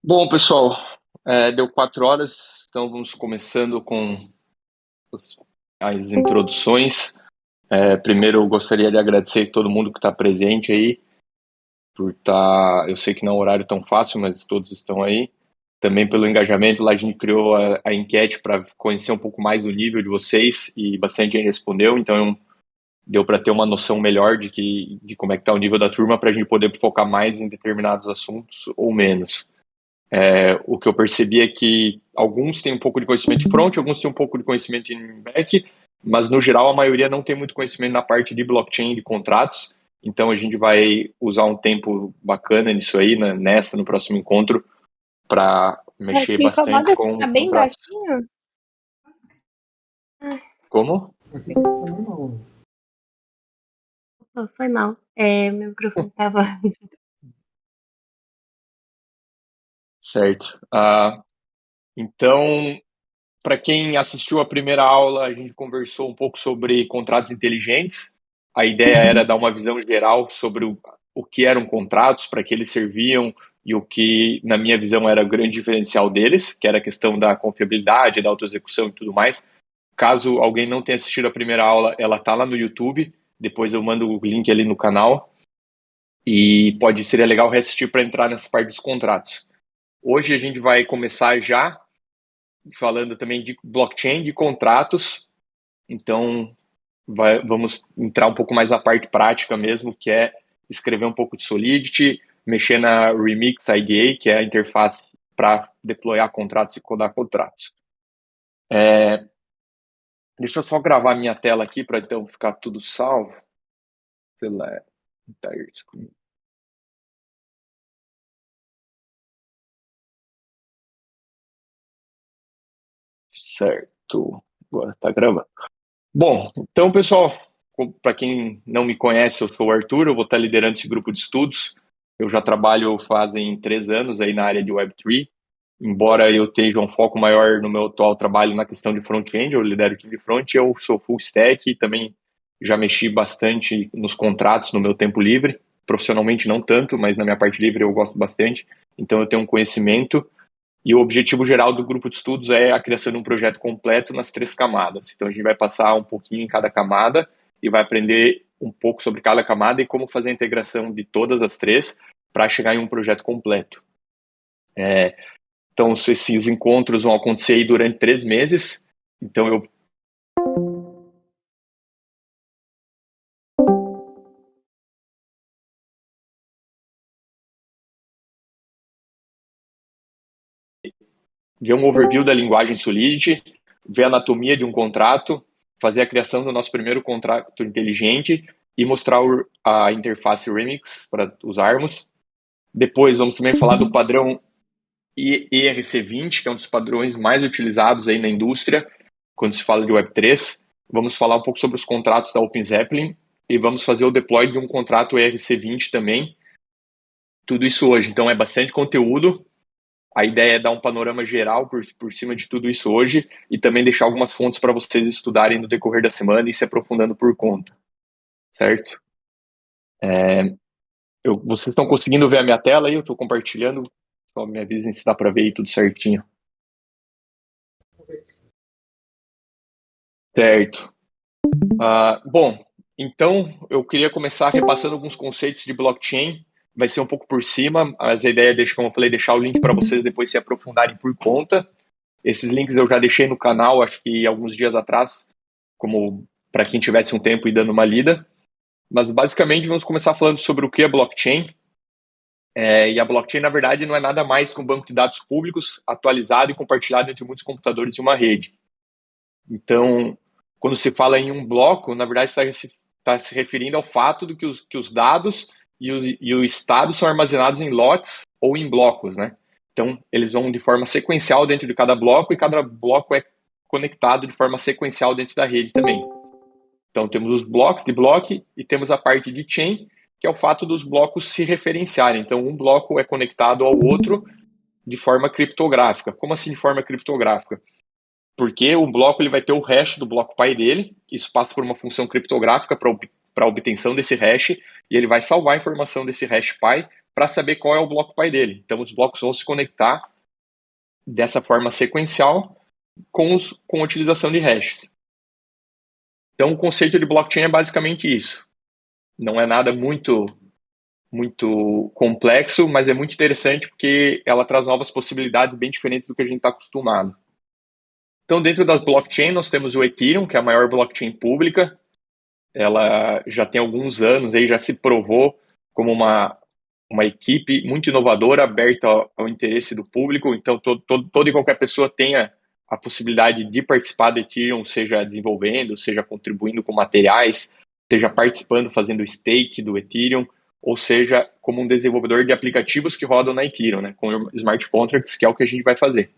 Bom, pessoal, deu 4 horas, então vamos começando com as, as introduções. Primeiro, eu gostaria de agradecer todo mundo que está presente aí, por estar. Eu sei que não é um horário tão fácil, mas todos estão aí. Também pelo engajamento, lá a gente criou a enquete para conhecer um pouco mais do nível de vocês e bastante gente respondeu, então deu para ter uma noção melhor de como é que está o nível da turma para a gente poder focar mais em determinados assuntos ou menos. O que eu percebi é que alguns têm um pouco de conhecimento de front, alguns têm um pouco de conhecimento em back, mas no geral a maioria não tem muito conhecimento na parte de blockchain, de contratos. Então a gente vai usar um tempo bacana nisso aí, no próximo encontro, para mexer Me bastante incomoda se com tá bem contratos. baixinho? Ai, Como? foi mal. Meu microfone tava. Certo. Então, para quem assistiu a primeira aula, a gente conversou um pouco sobre contratos inteligentes. A ideia era dar uma visão geral sobre o que eram contratos, para que eles serviam e o que, na minha visão, era o grande diferencial deles, que era a questão da confiabilidade, da autoexecução e tudo mais. Caso alguém não tenha assistido a primeira aula, ela está lá no YouTube. Depois eu mando o link ali no canal. E seria legal reassistir para entrar nessa parte dos contratos. Hoje a gente vai começar já falando também de blockchain, de contratos. Então, vamos entrar um pouco mais na parte prática mesmo, que é escrever um pouco de Solidity, mexer na Remix IDA, que é a interface para deployar contratos e codar contratos. Deixa eu só gravar minha tela aqui para então ficar tudo salvo pela entire screen. Certo. Agora está gravando. Bom, então, pessoal, para quem não me conhece, eu sou o Arthur, eu vou estar liderando esse grupo de estudos. Eu já trabalho fazem 3 anos aí na área de Web3, embora eu tenha um foco maior no meu atual trabalho na questão de front-end, eu lidero o time de front, eu sou full stack e também já mexi bastante nos contratos no meu tempo livre. Profissionalmente não tanto, mas na minha parte livre eu gosto bastante. Então eu tenho um conhecimento e o objetivo geral do grupo de estudos é a criação de um projeto completo nas 3 camadas. Então, a gente vai passar um pouquinho em cada camada e vai aprender um pouco sobre cada camada e como fazer a integração de todas as três para chegar em um projeto completo. Então, esses encontros vão acontecer aí durante 3 meses. Então, eu ver um overview da linguagem Solidity, ver a anatomia de um contrato, fazer a criação do nosso primeiro contrato inteligente e mostrar a interface Remix para usarmos. Depois vamos também falar do padrão ERC20, que é um dos padrões mais utilizados aí na indústria quando se fala de Web3. Vamos falar um pouco sobre os contratos da OpenZeppelin e vamos fazer o deploy de um contrato ERC20 também. Tudo isso hoje, então é bastante conteúdo. A ideia é dar um panorama geral por cima de tudo isso hoje e também deixar algumas fontes para vocês estudarem no decorrer da semana e se aprofundando por conta, certo? Vocês estão conseguindo ver a minha tela aí? Eu estou compartilhando. Só me avisem se dá para ver aí tudo certinho. Certo. Bom, então eu queria começar repassando alguns conceitos de blockchain. Vai ser um pouco por cima, mas a ideia é, como eu falei, deixar o link para vocês depois se aprofundarem por conta. Esses links eu já deixei no canal, acho que alguns dias atrás, como para quem tivesse um tempo e dando uma lida. Mas basicamente vamos começar falando sobre o que é blockchain. E a blockchain, na verdade, não é nada mais que um banco de dados públicos atualizado e compartilhado entre muitos computadores de uma rede. Então, quando se fala em um bloco, na verdade está se referindo ao fato de que os dados e o estado são armazenados em lotes ou em blocos, né? Então, eles vão de forma sequencial dentro de cada bloco e cada bloco é conectado de forma sequencial dentro da rede também. Então, temos os blocos de bloco e temos a parte de chain, que é o fato dos blocos se referenciarem. Então, um bloco é conectado ao outro de forma criptográfica. Como assim de forma criptográfica? Porque o bloco ele vai ter o hash do bloco pai dele, isso passa por uma função criptográfica para a obtenção desse hash, e ele vai salvar a informação desse hash pai para saber qual é o bloco pai dele. Então, os blocos vão se conectar dessa forma sequencial com a utilização de hashes. Então, o conceito de blockchain é basicamente isso. Não é nada muito complexo, mas é muito interessante porque ela traz novas possibilidades bem diferentes do que a gente está acostumado. Então, dentro das blockchain, nós temos o Ethereum, que é a maior blockchain pública. Ela já tem alguns anos, aí já se provou como uma equipe muito inovadora, aberta ao interesse do público. Então, toda e qualquer pessoa tenha a possibilidade de participar do Ethereum, seja desenvolvendo, seja contribuindo com materiais, seja participando, fazendo stake do Ethereum, ou seja, como um desenvolvedor de aplicativos que rodam na Ethereum, né, com smart contracts, que é o que a gente vai fazer.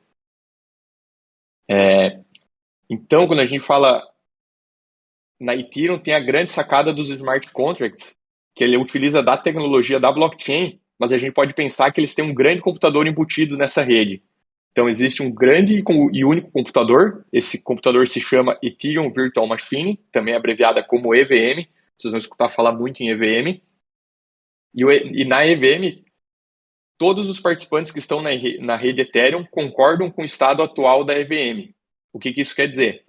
Então, quando a gente fala na Ethereum, tem a grande sacada dos smart contracts, que ele utiliza da tecnologia da blockchain, mas a gente pode pensar que eles têm um grande computador embutido nessa rede. Então, existe um grande e único computador. Esse computador se chama Ethereum Virtual Machine, também abreviada como EVM. Vocês vão escutar falar muito em EVM. E na EVM, todos os participantes que estão na rede Ethereum concordam com o estado atual da EVM. O que isso quer dizer?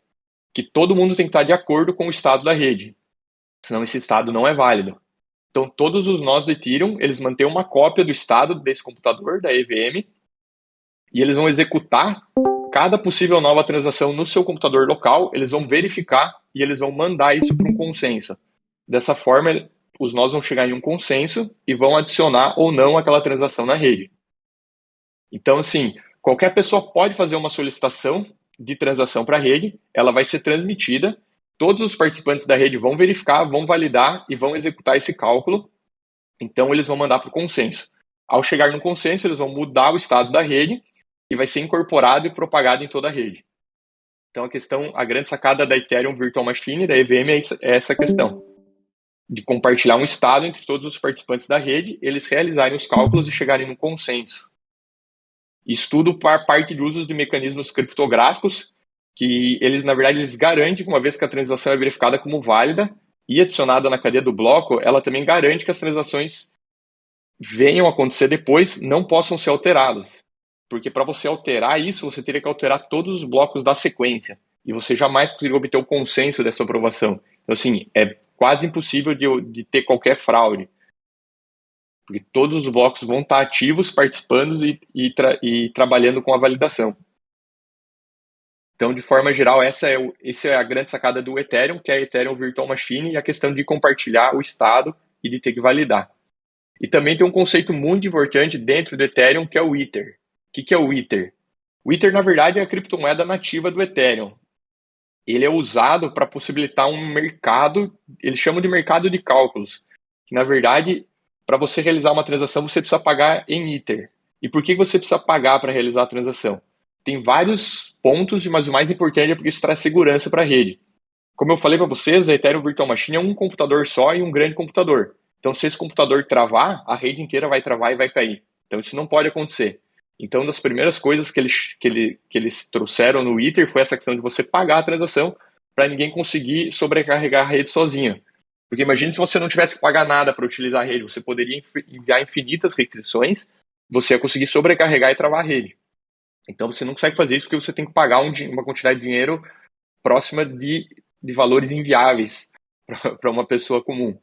Que todo mundo tem que estar de acordo com o estado da rede, senão esse estado não é válido. Então, todos os nós do Ethereum, eles mantêm uma cópia do estado desse computador, da EVM, e eles vão executar cada possível nova transação no seu computador local, eles vão verificar e eles vão mandar isso para um consenso. Dessa forma, os nós vão chegar em um consenso e vão adicionar ou não aquela transação na rede. Então, assim, qualquer pessoa pode fazer uma solicitação de transação para a rede, ela vai ser transmitida, todos os participantes da rede vão verificar, vão validar e vão executar esse cálculo, então eles vão mandar para o consenso. Ao chegar no consenso, eles vão mudar o estado da rede e vai ser incorporado e propagado em toda a rede. Então a grande sacada da Ethereum Virtual Machine, da EVM, é essa questão de compartilhar um estado entre todos os participantes da rede, eles realizarem os cálculos e chegarem no consenso. Estudo para parte de usos de mecanismos criptográficos, que eles, na verdade, eles garantem que uma vez que a transação é verificada como válida e adicionada na cadeia do bloco, ela também garante que as transações venham a acontecer depois não possam ser alteradas. Porque para você alterar isso, você teria que alterar todos os blocos da sequência. E você jamais conseguiria obter o consenso dessa aprovação. Então, assim, é quase impossível de ter qualquer fraude. Porque todos os blocos vão estar ativos, participando e trabalhando com a validação. Então, de forma geral, essa é a grande sacada do Ethereum, que é a Ethereum Virtual Machine, e a questão de compartilhar o estado e de ter que validar. E também tem um conceito muito importante dentro do Ethereum, que é o Ether. O que é o Ether? O Ether, na verdade, é a criptomoeda nativa do Ethereum. Ele é usado para possibilitar um mercado, eles chamam de mercado de cálculos, que, na verdade, para você realizar uma transação, você precisa pagar em Ether. E por que você precisa pagar para realizar a transação? Tem vários pontos, mas o mais importante é porque isso traz segurança para a rede. Como eu falei para vocês, a Ethereum Virtual Machine é um computador só e um grande computador. Então, se esse computador travar, a rede inteira vai travar e vai cair. Então, isso não pode acontecer. Então, uma das primeiras coisas que eles trouxeram no Ether foi essa questão de você pagar a transação para ninguém conseguir sobrecarregar a rede sozinha. Porque imagine se você não tivesse que pagar nada para utilizar a rede, você poderia enviar infinitas requisições, você ia conseguir sobrecarregar e travar a rede. Então, você não consegue fazer isso porque você tem que pagar uma quantidade de dinheiro próxima de valores inviáveis para uma pessoa comum.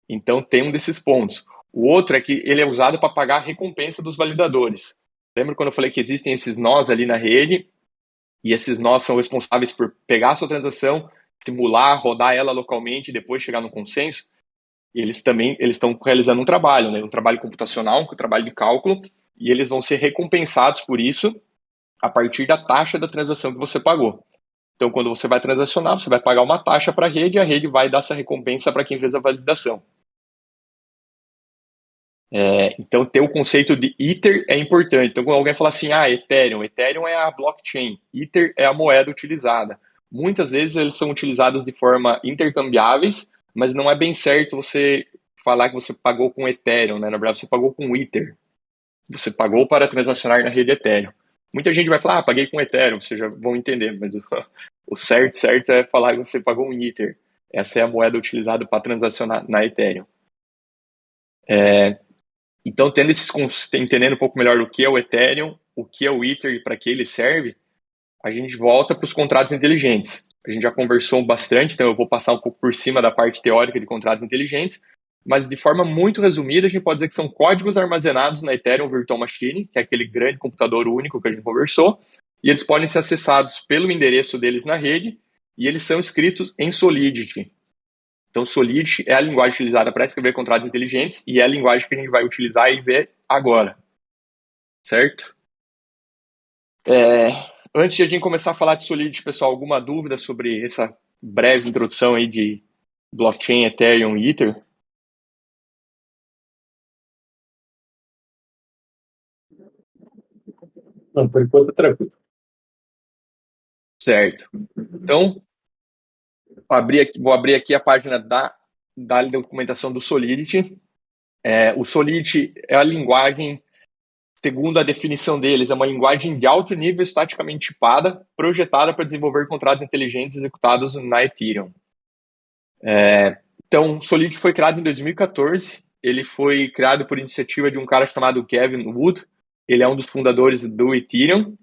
Então, tem um desses pontos. O outro é que ele é usado para pagar a recompensa dos validadores. Lembra quando eu falei que existem esses nós ali na rede? E esses nós são responsáveis por pegar a sua transação, simular, rodar ela localmente e depois chegar no consenso? E eles estão realizando um trabalho, né? Um trabalho computacional, um trabalho de cálculo, e eles vão ser recompensados por isso a partir da taxa da transação que você pagou. Então, quando você vai transacionar, você vai pagar uma taxa para a rede e a rede vai dar essa recompensa para quem fez a validação. Então, ter o conceito de Ether é importante. Então, quando alguém fala assim, Ethereum é a blockchain, Ether é a moeda utilizada. Muitas vezes eles são utilizados de forma intercambiáveis, mas não é bem certo você falar que você pagou com Ethereum, né? Na verdade, você pagou com Ether. Você pagou para transacionar na rede Ethereum. Muita gente vai falar, paguei com Ethereum, vocês já vão entender, mas o certo é falar que você pagou um Ether. Essa é a moeda utilizada para transacionar na Ethereum. Então, entendendo um pouco melhor o que é o Ethereum, o que é o Ether e para que ele serve, a gente volta para os contratos inteligentes. A gente já conversou bastante, então eu vou passar um pouco por cima da parte teórica de contratos inteligentes, mas de forma muito resumida, a gente pode dizer que são códigos armazenados na Ethereum Virtual Machine, que é aquele grande computador único que a gente conversou, e eles podem ser acessados pelo endereço deles na rede, e eles são escritos em Solidity. Então, Solidity é a linguagem utilizada para escrever contratos inteligentes e é a linguagem que a gente vai utilizar e ver agora, certo? Antes de a gente começar a falar de Solidity, pessoal, alguma dúvida sobre essa breve introdução aí de blockchain, Ethereum e Ether? Não, por enquanto é tranquilo. Certo. Então, vou abrir aqui a página da documentação do Solidity. O Solidity é a linguagem, segundo a definição deles, é uma linguagem de alto nível estaticamente tipada, projetada para desenvolver contratos inteligentes executados na Ethereum. Então, o Solidity foi criado em 2014. Ele foi criado por iniciativa de um cara chamado Kevin Wood. Ele é um dos fundadores do Ethereum.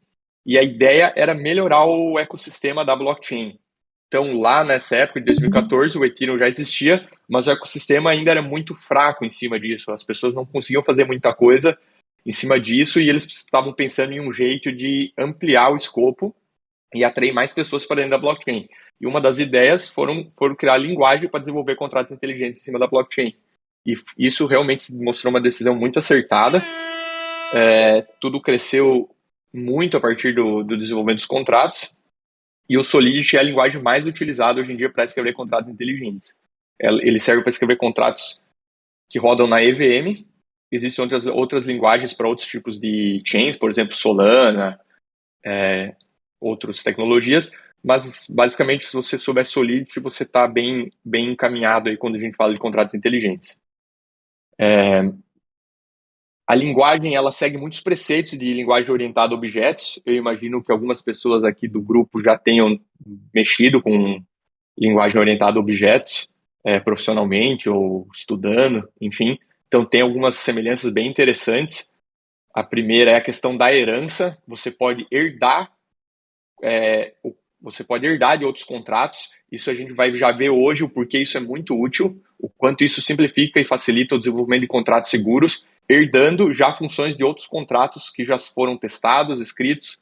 E a ideia era melhorar o ecossistema da blockchain. Então, lá nessa época de 2014, o Ethereum já existia, mas o ecossistema ainda era muito fraco em cima disso. As pessoas não conseguiam fazer muita coisa em cima disso e eles estavam pensando em um jeito de ampliar o escopo e atrair mais pessoas para dentro da blockchain. E uma das ideias foram criar linguagem para desenvolver contratos inteligentes em cima da blockchain. E isso realmente mostrou uma decisão muito acertada. Tudo cresceu muito a partir do desenvolvimento dos contratos. E o Solidity é a linguagem mais utilizada hoje em dia para escrever contratos inteligentes. Ele serve para escrever contratos que rodam na EVM. Existem outras linguagens para outros tipos de chains, por exemplo, Solana, outras tecnologias, mas basicamente se você souber Solidity, você está bem encaminhado aí quando a gente fala de contratos inteligentes. A linguagem, ela segue muitos preceitos de linguagem orientada a objetos. Eu imagino que algumas pessoas aqui do grupo já tenham mexido com linguagem orientada a objetos, profissionalmente ou estudando, enfim. Então tem algumas semelhanças bem interessantes. A primeira é a questão da herança. Você pode herdar de outros contratos. Isso a gente vai já ver hoje o porquê isso é muito útil, o quanto isso simplifica e facilita o desenvolvimento de contratos seguros, herdando já funções de outros contratos que já foram testados, escritos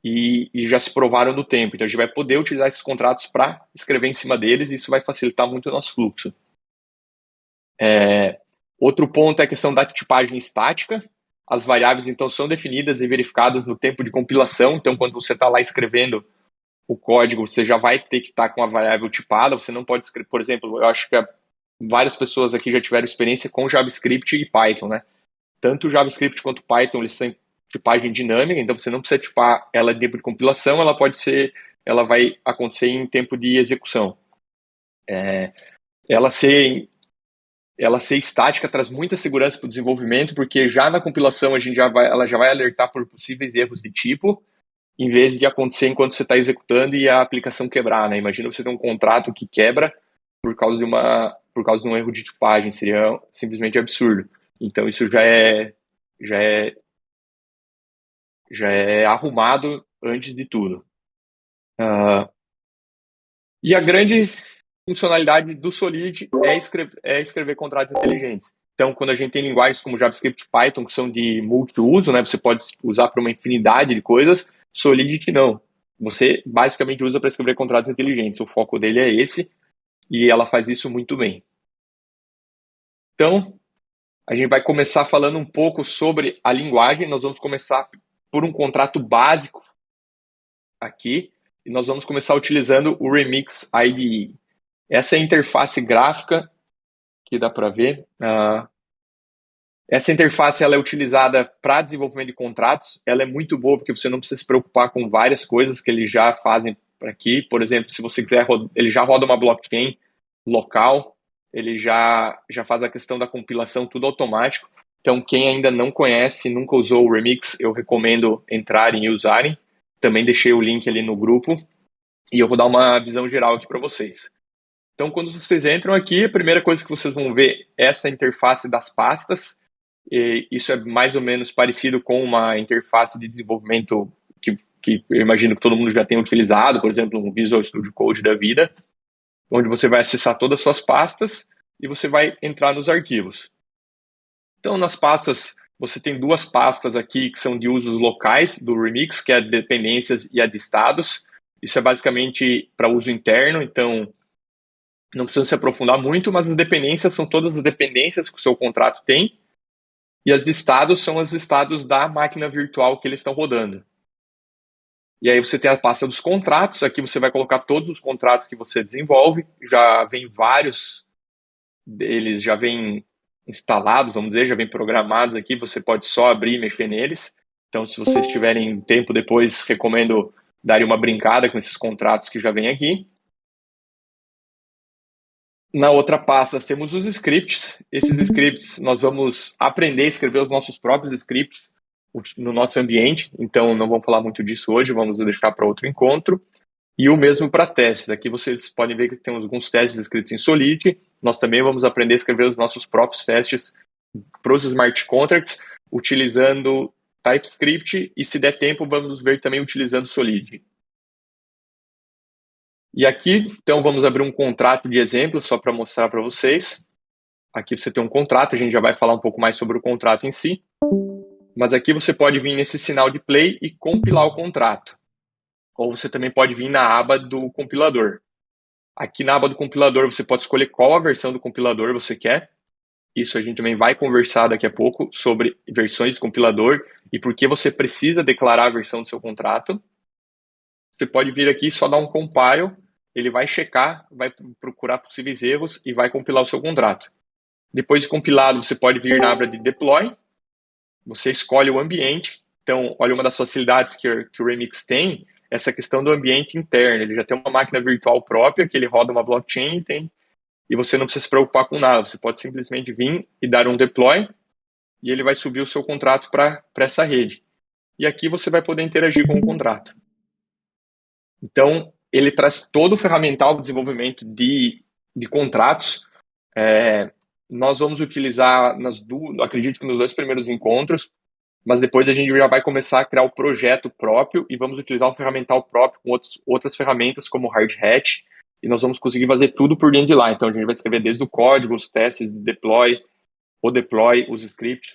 e já se provaram no tempo. Então a gente vai poder utilizar esses contratos para escrever em cima deles e isso vai facilitar muito o nosso fluxo. Outro ponto é a questão da tipagem estática. As variáveis, então, são definidas e verificadas no tempo de compilação. Então, quando você está lá escrevendo o código, você já vai ter que estar com a variável tipada. Você não pode escrever, por exemplo, eu acho que várias pessoas aqui já tiveram experiência com JavaScript e Python, né? Tanto o JavaScript quanto o Python, eles têm tipagem dinâmica, então você não precisa tipar ela em tempo de compilação, ela vai acontecer em tempo de execução. Ela ser estática traz muita segurança para o desenvolvimento, porque já na compilação ela já vai alertar por possíveis erros de tipo, em vez de acontecer enquanto você está executando e a aplicação quebrar, né? Imagina você ter um contrato que quebra por causa de um erro de tipagem, seria simplesmente absurdo. Então isso já é arrumado antes de tudo. E a grande funcionalidade do Solidity é escrever contratos inteligentes. Então, quando a gente tem linguagens como JavaScript e Python, que são de multiuso, né, você pode usar para uma infinidade de coisas, Solidity não. Você basicamente usa para escrever contratos inteligentes. O foco dele é esse, e ela faz isso muito bem. Então, a gente vai começar falando um pouco sobre a linguagem. Nós vamos começar por um contrato básico aqui, e nós vamos começar utilizando o Remix IDE. Essa é a interface gráfica que dá para ver. Essa interface ela é utilizada para desenvolvimento de contratos. Ela é muito boa porque você não precisa se preocupar com várias coisas que eles já fazem aqui. Por exemplo, se você quiser, ele já roda uma blockchain local, ele já faz a questão da compilação tudo automático. Então, quem ainda não conhece, nunca usou o Remix, eu recomendo entrarem e usarem. Também deixei o link ali no grupo e eu vou dar uma visão geral aqui para vocês. Então, quando vocês entram aqui, a primeira coisa que vocês vão ver é essa interface das pastas. E isso é mais ou menos parecido com uma interface de desenvolvimento que eu imagino que todo mundo já tenha utilizado, por exemplo, um Visual Studio Code da vida, onde você vai acessar todas as suas pastas e você vai entrar nos arquivos. Então, nas pastas, você tem duas pastas aqui que são de usos locais do Remix, que é a de dependências e a de estados. Isso é basicamente para uso interno, então não precisa se aprofundar muito, mas as dependências são todas as dependências que o seu contrato tem, e as de estados são os estados da máquina virtual que eles estão rodando. E aí você tem a pasta dos contratos, aqui você vai colocar todos os contratos que você desenvolve, já vem vários, eles já vêm instalados, vamos dizer, já vêm programados aqui, você pode só abrir e mexer neles. Então, se vocês tiverem tempo depois, recomendo darem uma brincada com esses contratos que já vêm aqui. Na outra pasta, temos os scripts. Esses scripts, nós vamos aprender a escrever os nossos próprios scripts no nosso ambiente, então não vamos falar muito disso hoje, vamos deixar para outro encontro. E o mesmo para testes. Aqui vocês podem ver que temos alguns testes escritos em Solid. Nós também vamos aprender a escrever os nossos próprios testes para os smart contracts, utilizando TypeScript, e se der tempo, vamos ver também utilizando Solid. E aqui, então, vamos abrir um contrato de exemplo, só para mostrar para vocês. Aqui você tem um contrato, a gente já vai falar um pouco mais sobre o contrato em si. Mas aqui você pode vir nesse sinal de play e compilar o contrato. Ou você também pode vir na aba do compilador. Aqui na aba do compilador você pode escolher qual a versão do compilador você quer. Isso a gente também vai conversar daqui a pouco sobre versões de compilador e por que você precisa declarar a versão do seu contrato. Você pode vir aqui e só dar um compile, ele vai checar, vai procurar possíveis erros e vai compilar o seu contrato. Depois de compilado, você pode vir na aba de deploy, você escolhe o ambiente. Então, olha, uma das facilidades que o Remix tem, essa questão do ambiente interno. Ele já tem uma máquina virtual própria, que ele roda uma blockchain, e você não precisa se preocupar com nada. Você pode simplesmente vir e dar um deploy, e ele vai subir o seu contrato para essa rede. E aqui você vai poder interagir com o contrato. Então, ele traz todo o ferramental de desenvolvimento de contratos. Nós vamos utilizar, acredito que nos 2 primeiros encontros, mas depois a gente já vai começar a criar o projeto próprio e vamos utilizar um ferramental próprio com outras ferramentas como o Hard Hat, e nós vamos conseguir fazer tudo por dentro de lá. Então a gente vai escrever desde o código, os testes de deploy, os scripts,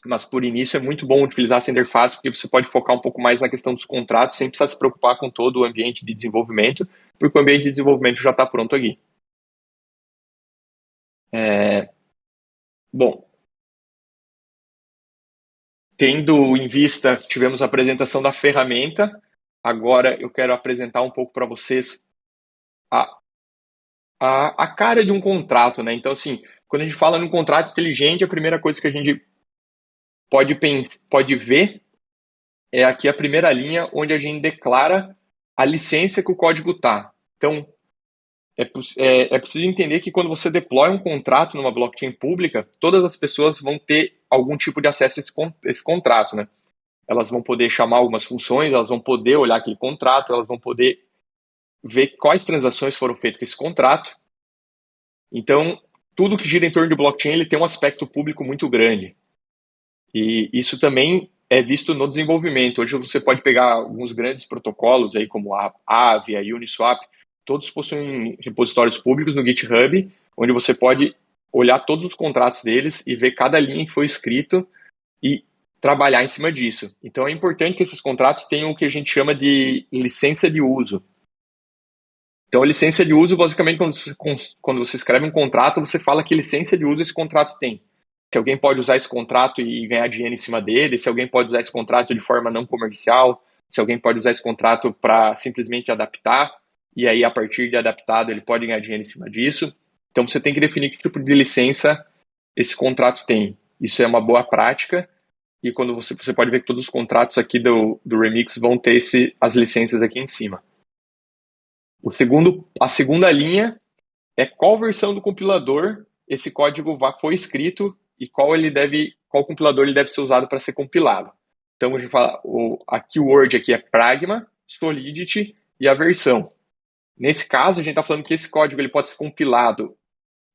mas por início é muito bom utilizar essa interface porque você pode focar um pouco mais na questão dos contratos sem precisar se preocupar com todo o ambiente de desenvolvimento, porque o ambiente de desenvolvimento já está pronto aqui. Bom, tendo em vista, tivemos a apresentação da ferramenta, agora eu quero apresentar um pouco para vocês a cara de um contrato, né? Então, assim, quando a gente fala num contrato inteligente, a primeira coisa que a gente pode ver é aqui a primeira linha, onde a gente declara a licença que o código está. Então, é preciso entender que quando você deploy um contrato numa blockchain pública, todas as pessoas vão ter algum tipo de acesso a esse contrato, né? Elas vão poder chamar algumas funções, elas vão poder olhar aquele contrato, elas vão poder ver quais transações foram feitas com esse contrato. Então, tudo que gira em torno de blockchain, ele tem um aspecto público muito grande. E isso também é visto no desenvolvimento. Hoje você pode pegar alguns grandes protocolos aí, como a Aave, a Uniswap, todos possuem repositórios públicos no GitHub, onde você pode olhar todos os contratos deles e ver cada linha que foi escrito e trabalhar em cima disso. Então é importante que esses contratos tenham o que a gente chama de licença de uso. Então a licença de uso, basicamente, quando você escreve um contrato, você fala que licença de uso esse contrato tem. Se alguém pode usar esse contrato e ganhar dinheiro em cima dele, se alguém pode usar esse contrato de forma não comercial, se alguém pode usar esse contrato para simplesmente adaptar, e aí a partir de adaptado ele pode ganhar dinheiro em cima disso. Então você tem que definir que tipo de licença esse contrato tem. Isso é uma boa prática, e quando você pode ver que todos os contratos aqui do Remix vão ter as licenças aqui em cima. A segunda linha é qual versão do compilador esse código foi escrito e qual compilador ele deve ser usado para ser compilado. Então, a gente fala, a keyword aqui é Pragma, Solidity e a versão. Nesse caso, a gente está falando que esse código ele pode ser compilado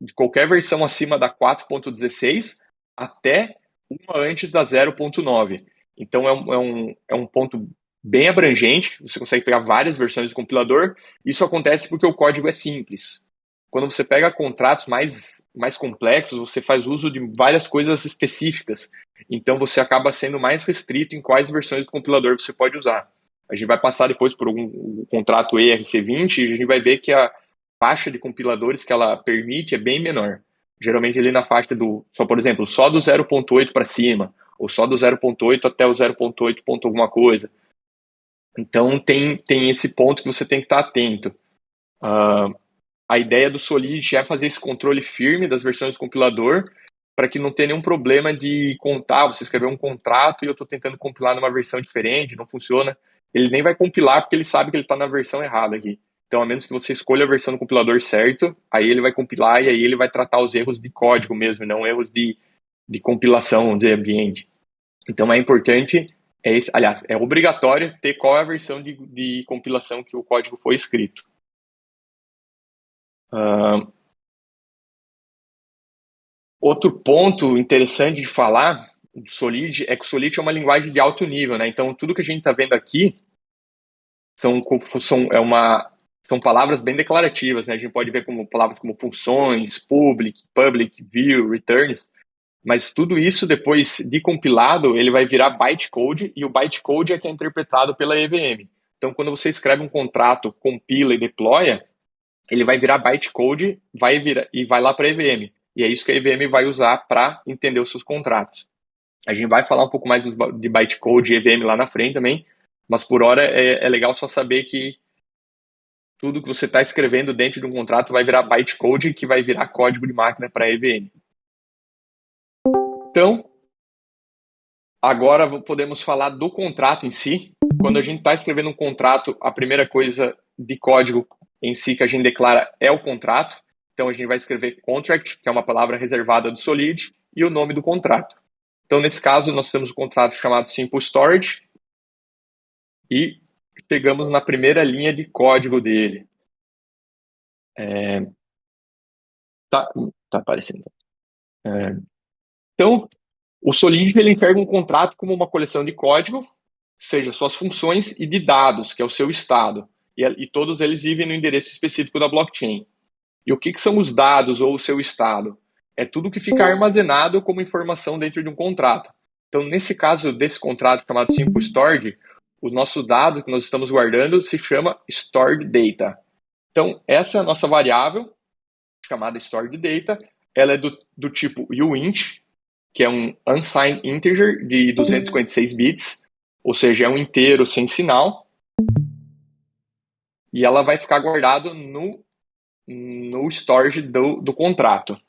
de qualquer versão acima da 4.16 até uma antes da 0.9. Então é um ponto bem abrangente, você consegue pegar várias versões do compilador. Isso acontece porque o código é simples. Quando você pega contratos mais complexos, você faz uso de várias coisas específicas. Então você acaba sendo mais restrito em quais versões do compilador você pode usar. A gente vai passar depois por um contrato ERC20 e a gente vai ver que a faixa de compiladores que ela permite é bem menor. Geralmente ali na faixa só por exemplo, só do 0.8 para cima, ou só do 0.8 até o 0.8 ponto alguma coisa. Então tem esse ponto que você tem que estar atento. A ideia do Solidity é fazer esse controle firme das versões do compilador para que não tenha nenhum problema de contar, você escreveu um contrato e eu estou tentando compilar numa versão diferente, não funciona. Ele nem vai compilar porque ele sabe que ele está na versão errada aqui. Então, a menos que você escolha a versão do compilador certo, aí ele vai compilar e aí ele vai tratar os erros de código mesmo, não erros de compilação, vamos dizer, ambiente. Então, é importante, aliás, é obrigatório ter qual é a versão de compilação que o código foi escrito. Outro ponto interessante de falar do Solid é que o Solid é uma linguagem de alto nível, né? Então, tudo que a gente está vendo aqui são palavras bem declarativas, né? A gente pode ver como palavras como funções, public, view, returns, mas tudo isso depois de compilado, ele vai virar bytecode e o bytecode é que é interpretado pela EVM. Então, quando você escreve um contrato, compila e deploya, ele vai virar bytecode, vai lá para a EVM. E é isso que a EVM vai usar para entender os seus contratos. A gente vai falar um pouco mais de bytecode e EVM lá na frente também, mas por hora é legal só saber que tudo que você está escrevendo dentro de um contrato vai virar bytecode, que vai virar código de máquina para a EVM. Então, agora podemos falar do contrato em si. Quando a gente está escrevendo um contrato, a primeira coisa de código em si que a gente declara é o contrato. Então, a gente vai escrever contract, que é uma palavra reservada do Solid, e o nome do contrato. Então, nesse caso, nós temos um contrato chamado Simple Storage e chegamos na primeira linha de código dele. Tá aparecendo. Então, o Solid ele enxerga um contrato como uma coleção de código, ou seja, suas funções e de dados, que é o seu estado. E todos eles vivem no endereço específico da blockchain. E o que são os dados ou o seu estado? É tudo que fica armazenado como informação dentro de um contrato. Então, nesse caso desse contrato chamado Simple Storage, o nosso dado que nós estamos guardando se chama Stored Data. Então, essa é a nossa variável, chamada Stored Data. Ela é do tipo uint, que é um unsigned integer de 256 bits, ou seja, é um inteiro sem sinal. E ela vai ficar guardada no storage do contrato.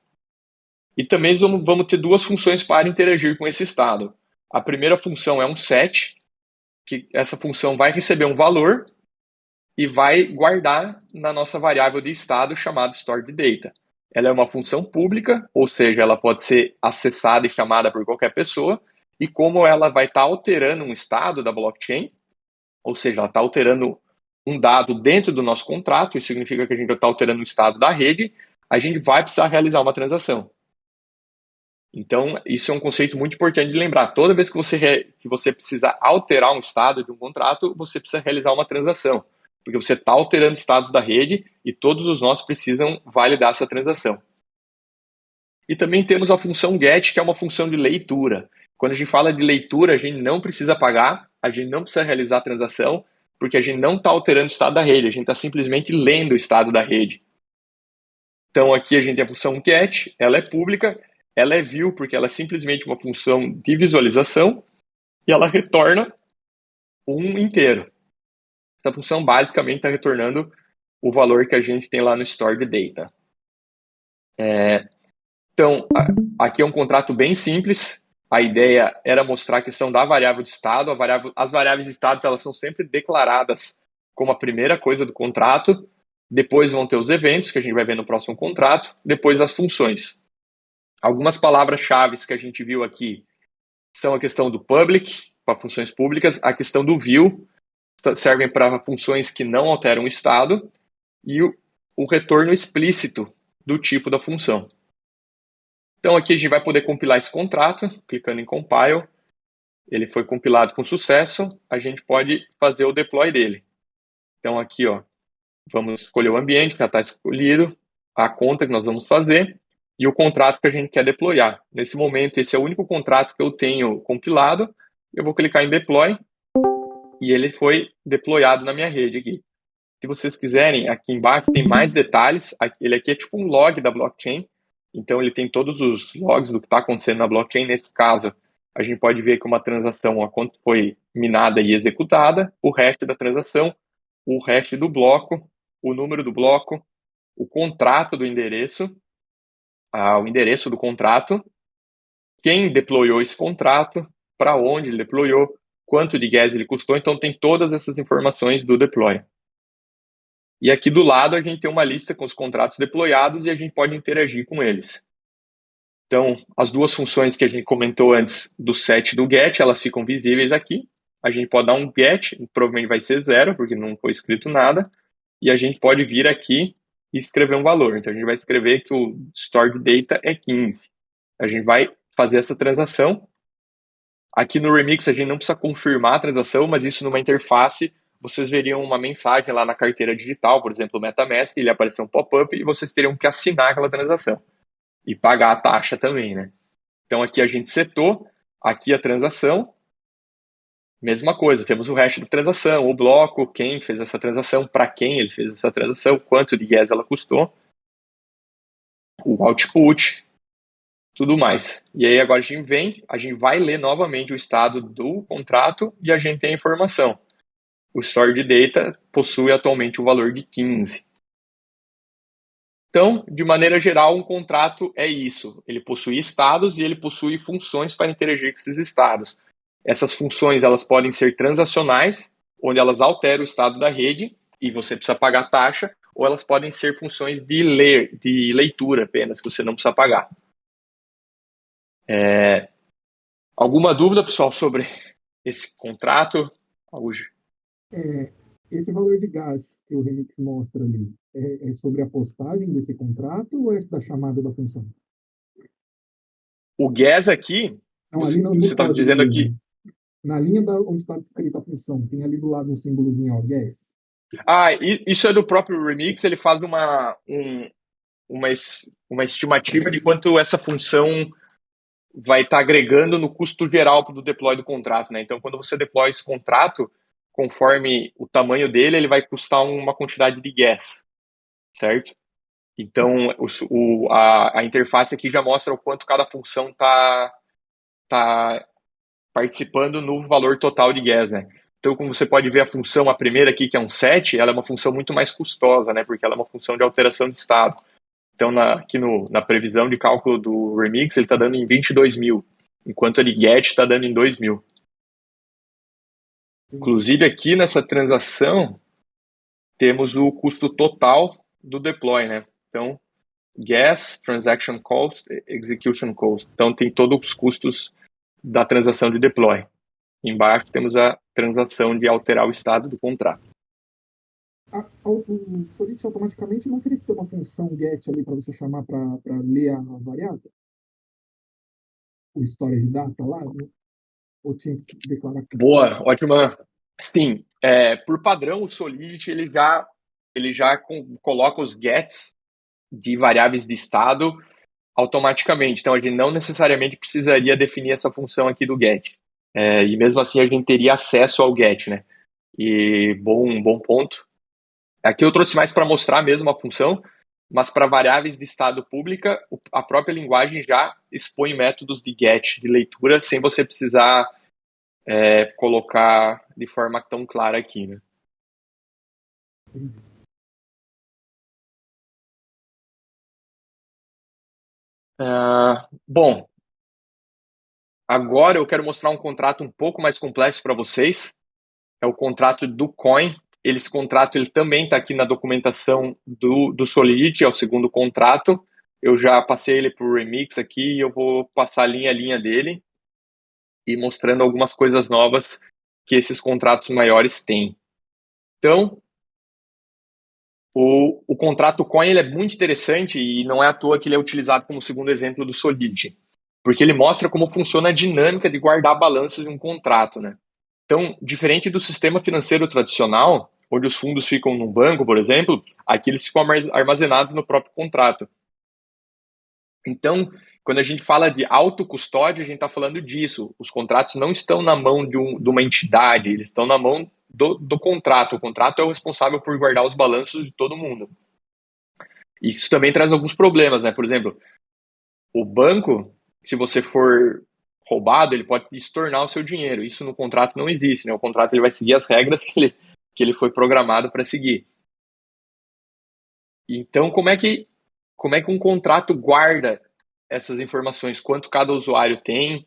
E também vamos ter duas funções para interagir com esse estado. A primeira função é um set, que essa função vai receber um valor e vai guardar na nossa variável de estado chamada stored data. Ela é uma função pública, ou seja, ela pode ser acessada e chamada por qualquer pessoa, e como ela vai estar alterando um estado da blockchain, ou seja, ela está alterando um dado dentro do nosso contrato, isso significa que a gente está alterando o estado da rede, a gente vai precisar realizar uma transação. Então, isso é um conceito muito importante de lembrar. Toda vez que você precisa alterar um estado de um contrato, você precisa realizar uma transação, porque você está alterando estados da rede e todos os nós precisam validar essa transação. E também temos a função GET, que é uma função de leitura. Quando a gente fala de leitura, a gente não precisa pagar, a gente não precisa realizar a transação, porque a gente não está alterando o estado da rede, a gente está simplesmente lendo o estado da rede. Então, aqui a gente tem a função GET, ela é pública, ela é view porque ela é simplesmente uma função de visualização e ela retorna um inteiro. Essa função basicamente está retornando o valor que a gente tem lá no stored data. Então, aqui é um contrato bem simples. A ideia era mostrar a questão da variável de estado. As variáveis de estado elas são sempre declaradas como a primeira coisa do contrato. Depois vão ter os eventos, que a gente vai ver no próximo contrato. Depois as funções. Algumas palavras-chave que a gente viu aqui são a questão do public, para funções públicas, a questão do view, servem para funções que não alteram o estado, e o retorno explícito do tipo da função. Então aqui a gente vai poder compilar esse contrato, clicando em Compile. Ele foi compilado com sucesso, a gente pode fazer o deploy dele. Então aqui, ó, vamos escolher o ambiente que já está escolhido, a conta que nós vamos fazer e o contrato que a gente quer deployar. Nesse momento, esse é o único contrato que eu tenho compilado. Eu vou clicar em Deploy e ele foi deployado na minha rede aqui. Se vocês quiserem, aqui embaixo tem mais detalhes. Ele aqui é tipo um log da blockchain. Então, ele tem todos os logs do que está acontecendo na blockchain. Nesse caso, a gente pode ver que uma transação, a quanto foi minada e executada, o hash da transação, o hash do bloco, o número do bloco, o contrato do endereço, o endereço do contrato, quem deployou esse contrato, para onde ele deployou, quanto de gas ele custou. Então, tem todas essas informações do deploy. E aqui do lado a gente tem uma lista com os contratos deployados e a gente pode interagir com eles. Então, as duas funções que a gente comentou antes do set e do get, elas ficam visíveis aqui. A gente pode dar um get, provavelmente vai ser 0, porque não foi escrito nada. E a gente pode vir aqui e escrever um valor. Então, a gente vai escrever que o stored data é 15. A gente vai fazer essa transação. Aqui no Remix a gente não precisa confirmar a transação, mas isso numa interface vocês veriam uma mensagem lá na carteira digital, por exemplo, o MetaMask, ele apareceu um pop-up e vocês teriam que assinar aquela transação e pagar a taxa também, né? Então aqui a gente setou, aqui a transação, mesma coisa, temos o hash da transação, o bloco, quem fez essa transação, para quem ele fez essa transação, quanto de gas ela custou, o output, tudo mais. E aí agora a gente vai ler novamente o estado do contrato e a gente tem a informação. O stored data possui atualmente o valor de 15. Então, de maneira geral, um contrato é isso. Ele possui estados e ele possui funções para interagir com esses estados. Essas funções elas podem ser transacionais, onde elas alteram o estado da rede e você precisa pagar taxa, ou elas podem ser funções de leitura apenas, que você não precisa pagar. Alguma dúvida, pessoal, sobre esse contrato? Esse valor de gás que o Remix mostra ali é sobre a postagem desse contrato ou é da chamada da função? O gas aqui, Não, ali no você está código dizendo aqui. mesmo. Na linha onde está descrita a função, tem ali do lado um símbolozinho, ó, gas. Isso é do próprio Remix, ele faz uma estimativa de quanto essa função vai estar agregando no custo geral do deploy do contrato, né? Então, quando você deploy esse contrato, conforme o tamanho dele, ele vai custar uma quantidade de gas, certo? Então, a interface aqui já mostra o quanto cada função tá participando no valor total de gas, né? Então, como você pode ver, a função, a primeira aqui, que é um set, ela é uma função muito mais custosa, né? Porque ela é uma função de alteração de estado. Então, aqui na previsão de cálculo do Remix, ele está dando em 22 mil, enquanto a de Get está dando em 2 mil. Inclusive, aqui nessa transação, temos o custo total do deploy, né? Então, Gas, Transaction Cost, Execution Cost. Então, tem todos os custos da transação de deploy. Embaixo temos a transação de alterar o estado do contrato. O Solidity automaticamente não teria que ter uma função get ali para você chamar para ler a variável? O storage data lá? Né? Ou tinha que declarar? Boa, ótima. Sim, por padrão, o Solidity ele já coloca os gets de variáveis de estado automaticamente. Então, a gente não necessariamente precisaria definir essa função aqui do get. E mesmo assim, a gente teria acesso ao get, né? E bom ponto. Aqui eu trouxe mais para mostrar mesmo a função, mas para variáveis de estado pública, a própria linguagem já expõe métodos de get, de leitura, sem você precisar colocar de forma tão clara aqui, né? Bom, agora eu quero mostrar um contrato um pouco mais complexo para vocês. É o contrato do Coin. Esse contrato ele também está aqui na documentação do Solidity, é o segundo contrato. Eu já passei ele para o Remix aqui e eu vou passar linha a linha dele e mostrando algumas coisas novas que esses contratos maiores têm. Então, O contrato coin ele é muito interessante e não é à toa que ele é utilizado como segundo exemplo do Solidity, porque ele mostra como funciona a dinâmica de guardar balanços em um contrato, né? Então, diferente do sistema financeiro tradicional, onde os fundos ficam num banco, por exemplo, aqui eles ficam armazenados no próprio contrato. Então, quando a gente fala de autocustódia, a gente está falando disso. Os contratos não estão na mão de uma entidade, eles estão na mão do contrato. O contrato é o responsável por guardar os balanços de todo mundo. Isso também traz alguns problemas, né? Por exemplo, o banco, se você for roubado, ele pode estornar o seu dinheiro. Isso no contrato não existe, né? O contrato ele vai seguir as regras que ele foi programado para seguir. Então, como é que um contrato guarda essas informações? Quanto cada usuário tem,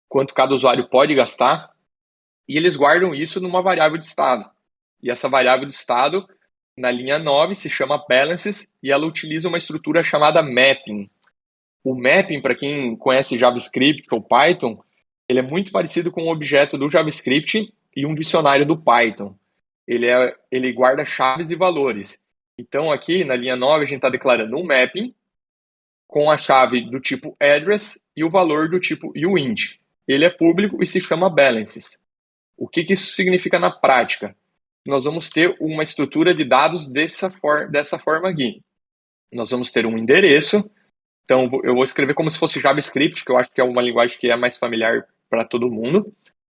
quanto cada usuário pode gastar, e eles guardam isso numa variável de estado. E essa variável de estado, na linha 9, se chama balances, e ela utiliza uma estrutura chamada mapping. O mapping, para quem conhece JavaScript ou Python, ele é muito parecido com um objeto do JavaScript e um dicionário do Python. Ele guarda chaves e valores. Então, aqui na linha 9, a gente está declarando um mapping com a chave do tipo address e o valor do tipo uint. Ele é público e se chama balances. O que isso significa na prática? Nós vamos ter uma estrutura de dados dessa forma aqui. Nós vamos ter um endereço. Então, eu vou escrever como se fosse JavaScript, que eu acho que é uma linguagem que é mais familiar para todo mundo.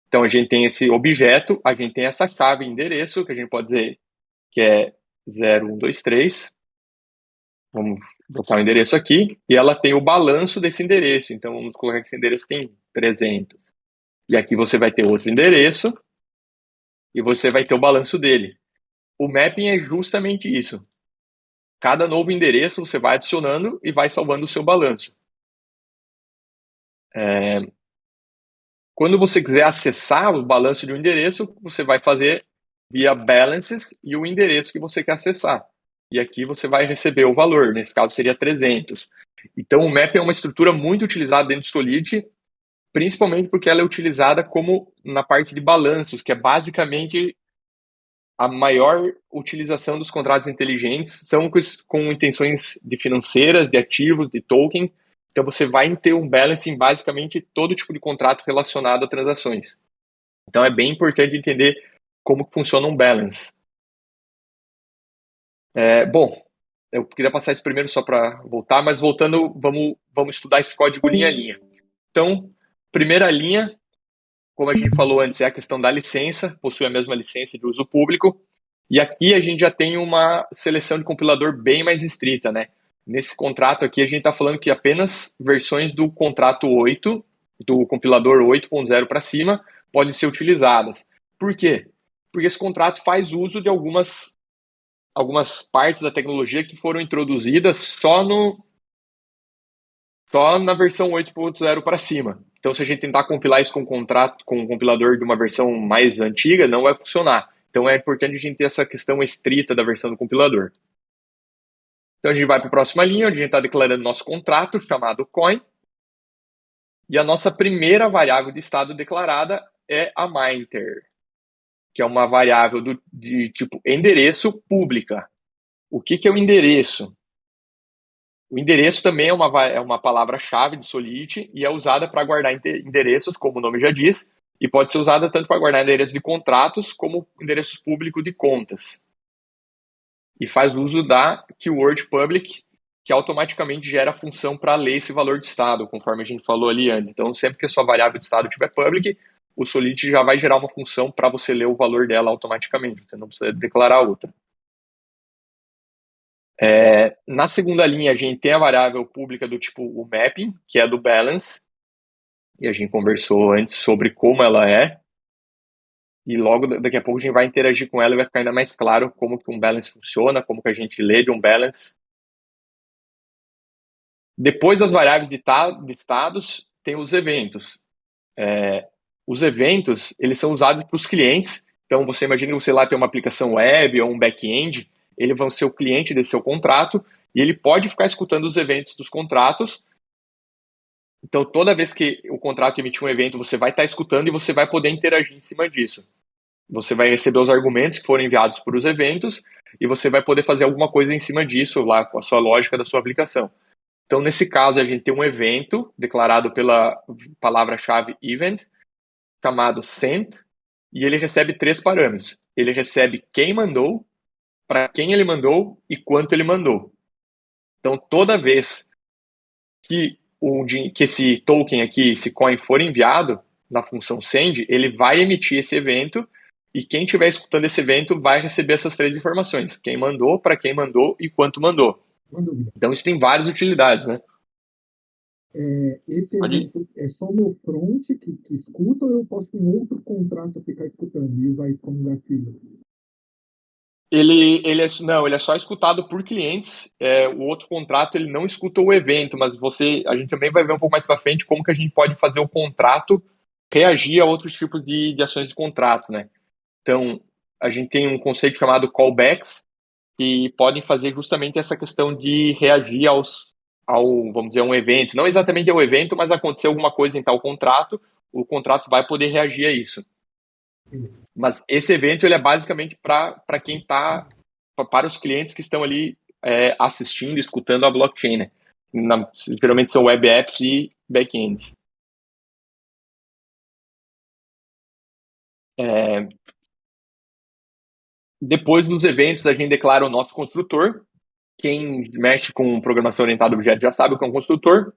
Então, a gente tem esse objeto, a gente tem essa chave endereço, que a gente pode dizer que é 0123. Vamos botar o endereço aqui. E ela tem o balanço desse endereço. Então, vamos colocar que esse endereço tem 300. E aqui você vai ter outro endereço e você vai ter o balanço dele. O mapping é justamente isso. Cada novo endereço você vai adicionando e vai salvando o seu balanço. Quando você quiser acessar o balanço de um endereço, você vai fazer via balances e o endereço que você quer acessar. E aqui você vai receber o valor, nesse caso seria 300. Então o mapping é uma estrutura muito utilizada dentro do Solidity, principalmente porque ela é utilizada como na parte de balanços, que é basicamente a maior utilização dos contratos inteligentes, são com intenções de financeiras, de ativos, de token. Então você vai ter um balance em basicamente todo tipo de contrato relacionado a transações. Então é bem importante entender como funciona um balance. Bom, eu queria passar isso primeiro só para voltar, mas voltando, vamos estudar esse código linha a linha. Então, primeira linha, como a gente falou antes, é a questão da licença, possui a mesma licença de uso público. E aqui a gente já tem uma seleção de compilador bem mais estrita, né? Nesse contrato aqui, a gente está falando que apenas versões do contrato 8, do compilador 8.0 para cima, podem ser utilizadas. Por quê? Porque esse contrato faz uso de algumas partes da tecnologia que foram introduzidas só na versão 8.0 para cima. Então, se a gente tentar compilar isso com um compilador de uma versão mais antiga, não vai funcionar. Então, é importante a gente ter essa questão estrita da versão do compilador. Então, a gente vai para a próxima linha, onde a gente está declarando nosso contrato, chamado coin. E a nossa primeira variável de estado declarada é a mainter, que é uma variável de tipo endereço pública. O que é o endereço? O endereço também é uma palavra-chave de Solidity e é usada para guardar endereços, como o nome já diz, e pode ser usada tanto para guardar endereços de contratos como endereços públicos de contas. E faz uso da keyword public, que automaticamente gera a função para ler esse valor de estado, conforme a gente falou ali antes. Então, sempre que a sua variável de estado tiver public, o Solidity já vai gerar uma função para você ler o valor dela automaticamente. Você não precisa declarar outra. Na segunda linha, a gente tem a variável pública do tipo o mapping, que é do balance, e a gente conversou antes sobre como ela é, e logo daqui a pouco a gente vai interagir com ela e vai ficar ainda mais claro como que um balance funciona, como que a gente lê de um balance. Depois das variáveis de estados, tem os eventos. Os eventos, eles são usados para os clientes, então você imagina que você lá tem uma aplicação web ou um back-end, ele vai ser o cliente desse seu contrato e ele pode ficar escutando os eventos dos contratos. Então, toda vez que o contrato emitir um evento, você vai estar escutando e você vai poder interagir em cima disso. Você vai receber os argumentos que foram enviados para os eventos e você vai poder fazer alguma coisa em cima disso lá com a sua lógica da sua aplicação. Então, nesse caso, a gente tem um evento declarado pela palavra-chave event, chamado sent, e ele recebe 3 parâmetros. Ele recebe quem mandou, para quem ele mandou e quanto ele mandou. Então, toda vez que esse token aqui, esse coin for enviado na função send, ele vai emitir esse evento e quem estiver escutando esse evento vai receber essas 3 informações. Quem mandou, para quem mandou e quanto mandou. Uma dúvida. Então, isso tem várias utilidades, né? Esse evento é só o meu front que escuta ou eu posso com outro contrato ficar escutando e usar isso como gatilho? Ele é só escutado por clientes. O outro contrato ele não escuta o evento, mas a gente também vai ver um pouco mais para frente como que a gente pode fazer o contrato reagir a outros tipos de ações de contrato, né? Então, a gente tem um conceito chamado callbacks que podem fazer justamente essa questão de reagir vamos dizer, um evento. Não exatamente ao evento, mas aconteceu alguma coisa em tal contrato, o contrato vai poder reagir a isso. Mas esse evento ele é basicamente para quem está, para os clientes que estão ali assistindo, escutando a blockchain, né? Geralmente são web apps e backends. Depois dos eventos, a gente declara o nosso construtor. Quem mexe com programação orientada a objeto já sabe o que é um construtor.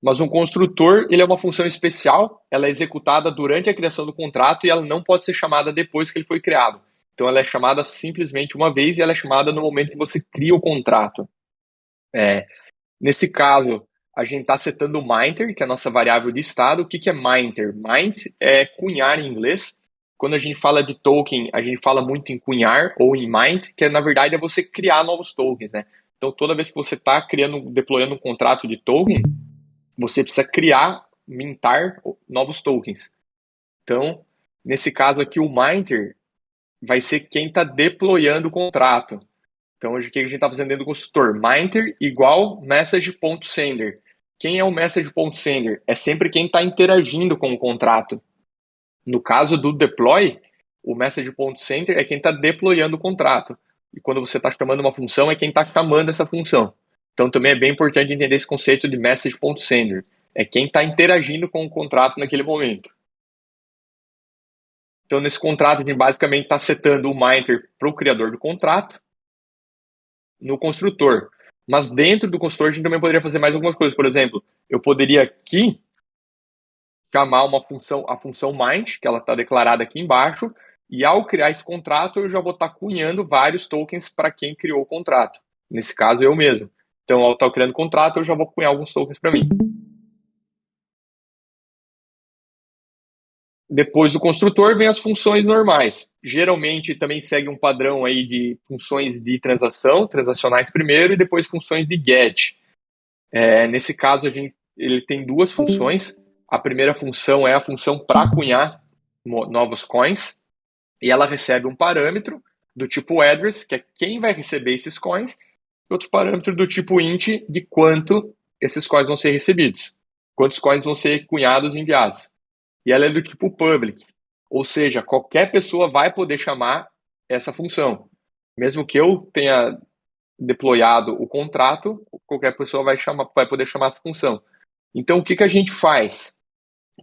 Mas um construtor, ele é uma função especial, ela é executada durante a criação do contrato e ela não pode ser chamada depois que ele foi criado. Então ela é chamada simplesmente uma vez e ela é chamada no momento que você cria o contrato. Nesse caso, a gente está setando o mainter, que é a nossa variável de estado. O que é mainter? Mint é cunhar em inglês. Quando a gente fala de token, a gente fala muito em cunhar ou em mint, que na verdade é você criar novos tokens, né? Então toda vez que você está deployando um contrato de token, você precisa mintar novos tokens. Então, nesse caso aqui, o minter vai ser quem está deployando o contrato. Então, o que a gente está fazendo dentro do construtor? Minter igual message.sender. Quem é o message.sender? É sempre quem está interagindo com o contrato. No caso do deploy, o message.sender é quem está deployando o contrato. E quando você está chamando uma função, é quem está chamando essa função. Então, também é bem importante entender esse conceito de message.sender. É quem está interagindo com o contrato naquele momento. Então, nesse contrato, a gente basicamente está setando o minter para o criador do contrato no construtor. Mas dentro do construtor, a gente também poderia fazer mais algumas coisas. Por exemplo, eu poderia aqui chamar a função mind, que ela está declarada aqui embaixo, e ao criar esse contrato, eu já vou estar cunhando vários tokens para quem criou o contrato. Nesse caso, eu mesmo. Então, ao estar criando o contrato, eu já vou cunhar alguns tokens para mim. Depois do construtor, vem as funções normais. Geralmente, também segue um padrão aí de funções de transacionais primeiro, e depois funções de get. Nesse caso, ele tem 2 funções. A primeira função é a função para cunhar novos coins, e ela recebe um parâmetro do tipo address, que é quem vai receber esses coins, e outro parâmetro do tipo int, de quanto esses coins vão ser recebidos, quantos coins vão ser cunhados e enviados. E ela é do tipo public, ou seja, qualquer pessoa vai poder chamar essa função. Mesmo que eu tenha deployado o contrato, qualquer pessoa vai poder chamar essa função. Então, o que a gente faz?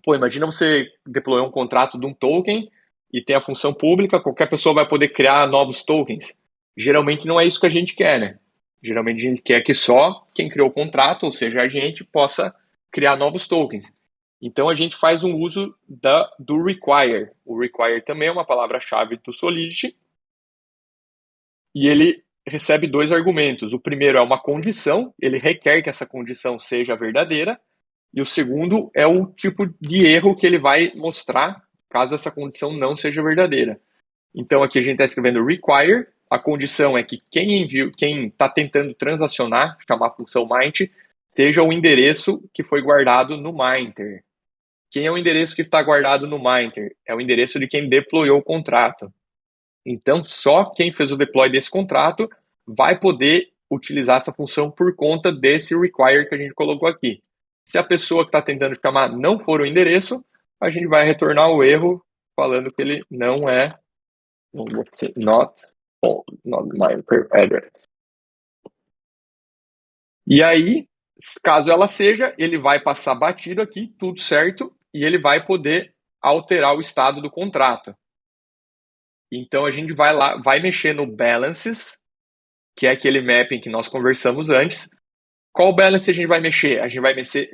Imagina você deployar um contrato de um token e tem a função pública, qualquer pessoa vai poder criar novos tokens. Geralmente não é isso que a gente quer, né? Geralmente a gente quer que só quem criou o contrato, ou seja, a gente, possa criar novos tokens. Então a gente faz um uso do require. O require também é uma palavra-chave do Solidity e ele recebe 2 argumentos. O primeiro é uma condição, ele requer que essa condição seja verdadeira, e o segundo é o tipo de erro que ele vai mostrar caso essa condição não seja verdadeira. Então aqui a gente está escrevendo require, a condição é que quem está tentando transacionar, chamar a função mint, seja o endereço que foi guardado no minter. Quem é o endereço que está guardado no minter? É o endereço de quem deployou o contrato. Então, só quem fez o deploy desse contrato vai poder utilizar essa função por conta desse require que a gente colocou aqui. Se a pessoa que está tentando chamar não for o endereço, a gente vai retornar o erro falando que ele não é, not my address. E aí, caso ela seja, ele vai passar batido aqui, tudo certo, e ele vai poder alterar o estado do contrato. Então a gente vai lá, vai mexer no balances, que é aquele mapping que nós conversamos antes. Qual balance a gente vai mexer? A gente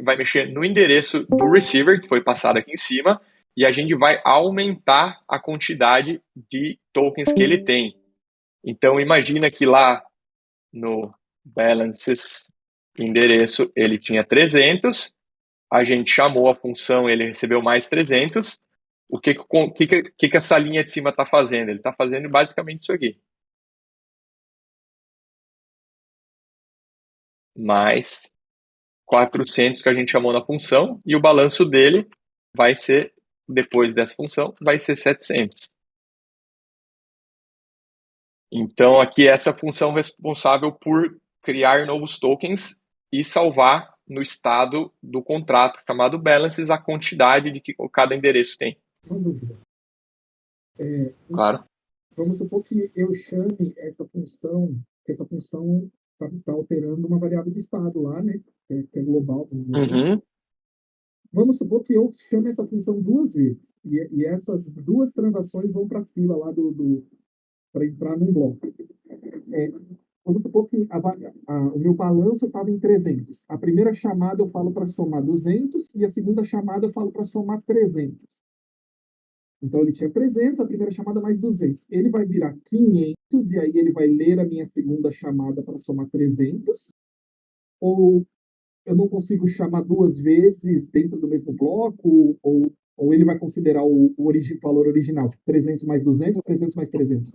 vai mexer no endereço do receiver, que foi passado aqui em cima, e a gente vai aumentar a quantidade de tokens que ele tem. Então imagina que lá no balances endereço ele tinha 300, a gente chamou a função, ele recebeu mais 300. O que essa linha de cima está fazendo? Ele está fazendo basicamente isso aqui. Mais 400 que a gente chamou na função, e o balanço dele vai ser, depois dessa função, vai ser 700. Então, aqui essa função responsável por criar novos tokens e salvar no estado do contrato chamado balances a quantidade de que cada endereço tem. Uma dúvida. Claro. Vamos supor que eu chame essa função, que essa função está alterando uma variável de estado lá, né? Que é global. Uhum. Vamos supor que eu chame essa função 2 vezes. E essas 2 transações vão para a fila lá para entrar num bloco. Vamos supor que o meu balanço estava em 300. A primeira chamada eu falo para somar 200 e a segunda chamada eu falo para somar 300. Então ele tinha 300, a primeira chamada mais 200. Ele vai virar 500 e aí ele vai ler a minha segunda chamada para somar 300? Ou eu não consigo chamar 2 vezes dentro do mesmo bloco? Ou ele vai considerar o valor original, tipo 300 mais 200, 300 mais 300?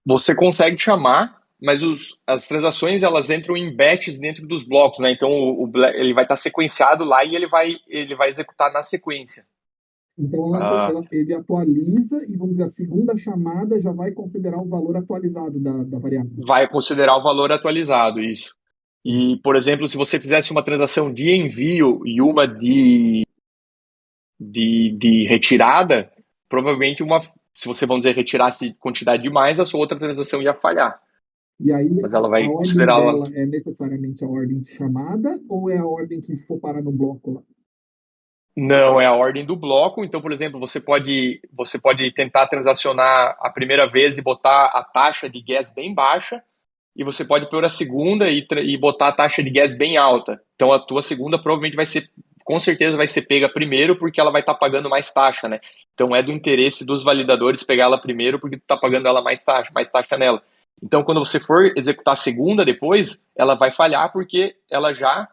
Você consegue chamar, mas as transações elas entram em batches dentro dos blocos, né? Então ele vai estar sequenciado lá e ele vai executar na sequência. Então ele atualiza e, vamos dizer, a segunda chamada já vai considerar o valor atualizado da variável. Vai considerar o valor atualizado, isso. E, por exemplo, se você fizesse uma transação de envio e uma de retirada, provavelmente se você, vamos dizer, retirasse quantidade demais, a sua outra transação ia falhar. E aí Mas ela vai a ordem considerar dela é necessariamente a ordem de chamada ou é a ordem que for parar no bloco lá? Não, é a ordem do bloco. Então, por exemplo, você pode tentar transacionar a primeira vez e botar a taxa de gas bem baixa, e você pode pôr a segunda e botar a taxa de gas bem alta. Então, a tua segunda provavelmente com certeza vai ser pega primeiro, porque ela vai estar pagando mais taxa, né? Então, é do interesse dos validadores pegar ela primeiro, porque tu está pagando ela mais taxa nela. Então, quando você for executar a segunda depois, ela vai falhar porque ela já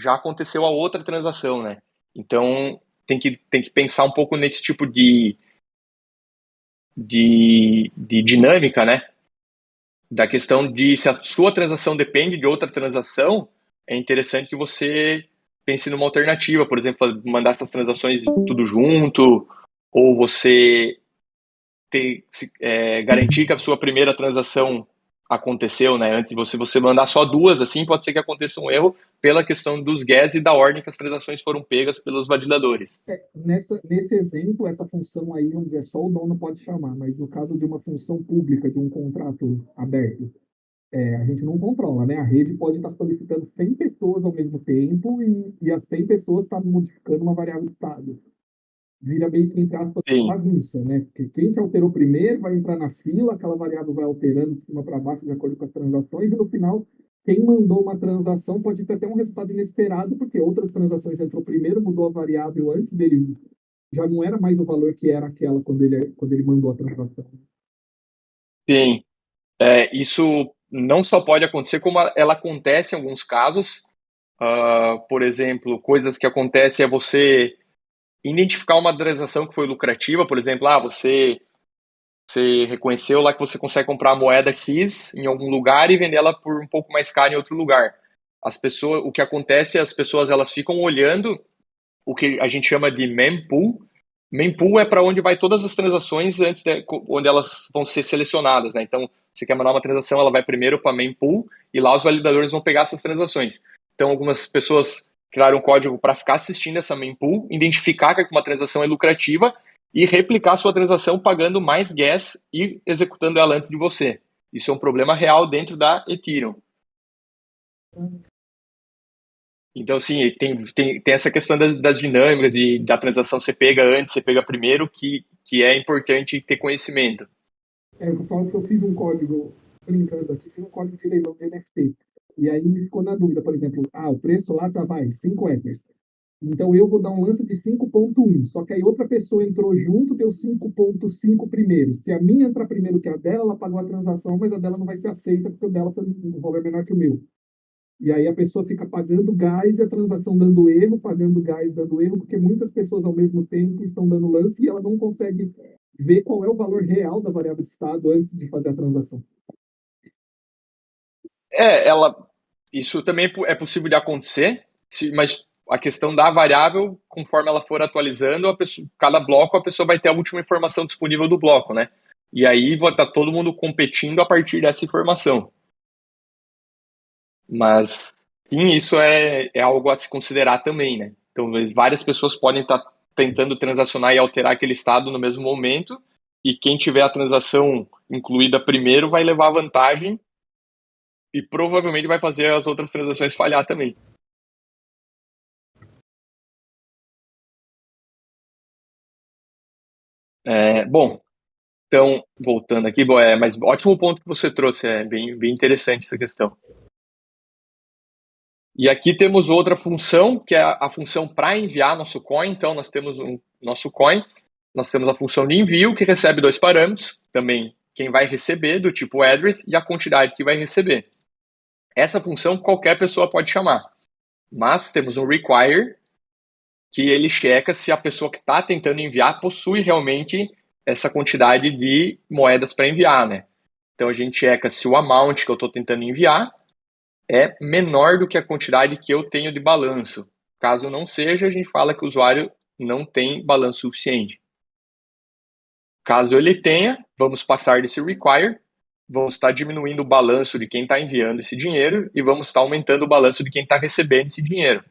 aconteceu a outra transação, né? Então, tem que pensar um pouco nesse tipo de dinâmica, né? Da questão de se a sua transação depende de outra transação, é interessante que você pense numa alternativa, por exemplo, mandar essas transações tudo junto, ou você garantir que a sua primeira transação aconteceu, né? Antes de você mandar só 2, assim, pode ser que aconteça um erro pela questão dos gas e da ordem que as transações foram pegas pelos validadores. Nesse exemplo, essa função aí, vamos dizer, só o dono pode chamar, mas no caso de uma função pública, de um contrato aberto, a gente não controla, né? A rede pode estar solicitando 100 pessoas ao mesmo tempo e as 100 pessoas estão modificando uma variável de estado. Vira meio que, entre aspas, bagunça, né? Porque quem que alterou primeiro vai entrar na fila, aquela variável vai alterando de cima para baixo de acordo com as transações, e no final, quem mandou uma transação pode ter até um resultado inesperado, porque outras transações entrou primeiro, mudou a variável antes dele, já não era mais o valor que era aquela quando ele mandou a transação. Sim. Isso não só pode acontecer, como ela acontece em alguns casos. Por exemplo, coisas que acontecem é você identificar uma transação que foi lucrativa, por exemplo, você reconheceu lá que você consegue comprar a moeda X em algum lugar e vender ela por um pouco mais caro em outro lugar. O que acontece é as pessoas elas ficam olhando o que a gente chama de mempool. Mempool é para onde vai todas as transações onde elas vão ser selecionadas, né? Então, você quer mandar uma transação, ela vai primeiro para mempool e lá os validadores vão pegar essas transações. Então, algumas pessoas criaram um código para ficar assistindo essa mempool, identificar que uma transação é lucrativa e replicar sua transação pagando mais gas e executando ela antes de você. Isso é um problema real dentro da Ethereum. Então, assim, tem essa questão das dinâmicas e da transação você pega antes, você pega primeiro, que é importante ter conhecimento. Eu falo que eu fiz um código, brincando aqui, fiz um código de leilão de NFT. E aí me ficou na dúvida, por exemplo, o preço lá tá, 5 Ethers. Então eu vou dar um lance de 5.1, só que aí outra pessoa entrou junto, deu 5.5 primeiro. Se a minha entrar primeiro que a dela, ela pagou a transação, mas a dela não vai ser aceita porque o dela foi um valor menor que o meu. E aí a pessoa fica pagando gás e a transação dando erro, pagando gás dando erro, porque muitas pessoas ao mesmo tempo estão dando lance e ela não consegue ver qual é o valor real da variável de estado antes de fazer a transação. Isso também é possível de acontecer, mas a questão da variável, conforme ela for atualizando, cada bloco a pessoa vai ter a última informação disponível do bloco, né? E aí vai estar todo mundo competindo a partir dessa informação. Mas, sim, isso é algo a se considerar também, né? Então, várias pessoas podem estar tentando transacionar e alterar aquele estado no mesmo momento, e quem tiver a transação incluída primeiro vai levar vantagem e provavelmente vai fazer as outras transações falhar também. Bom, então, voltando aqui, mas ótimo ponto que você trouxe, é bem interessante essa questão. E aqui temos outra função, que é a função para enviar nosso coin. Então, nós temos nosso coin, nós temos a função de envio, que recebe dois parâmetros, também quem vai receber, do tipo address, e a quantidade que vai receber. Essa função qualquer pessoa pode chamar, mas temos um require, que ele checa se a pessoa que está tentando enviar possui realmente essa quantidade de moedas para enviar, né? Então, a gente checa se o amount que eu estou tentando enviar é menor do que a quantidade que eu tenho de balanço. Caso não seja, a gente fala que o usuário não tem balanço suficiente. Caso ele tenha, vamos passar desse require, vamos estar diminuindo o balanço de quem está enviando esse dinheiro e vamos estar aumentando o balanço de quem está recebendo esse dinheiro.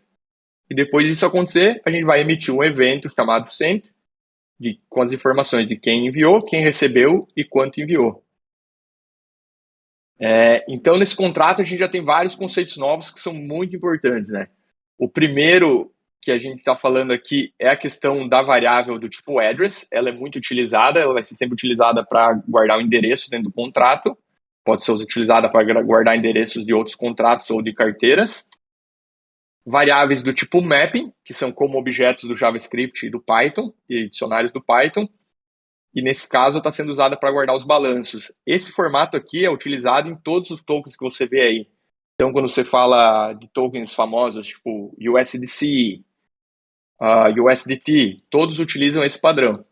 E depois disso acontecer, a gente vai emitir um evento chamado send, com as informações de quem enviou, quem recebeu e quanto enviou. Então, nesse contrato, a gente já tem vários conceitos novos que são muito importantes, né? O primeiro que a gente está falando aqui é a questão da variável do tipo address. Ela é muito utilizada, ela vai ser sempre utilizada para guardar o endereço dentro do contrato. Pode ser utilizada para guardar endereços de outros contratos ou de carteiras. Variáveis do tipo mapping, que são como objetos do JavaScript e do Python, e dicionários do Python. E nesse caso está sendo usada para guardar os balanços. Esse formato aqui é utilizado em todos os tokens que você vê aí. Então, quando você fala de tokens famosos, tipo USDC, USDT, todos utilizam esse padrão.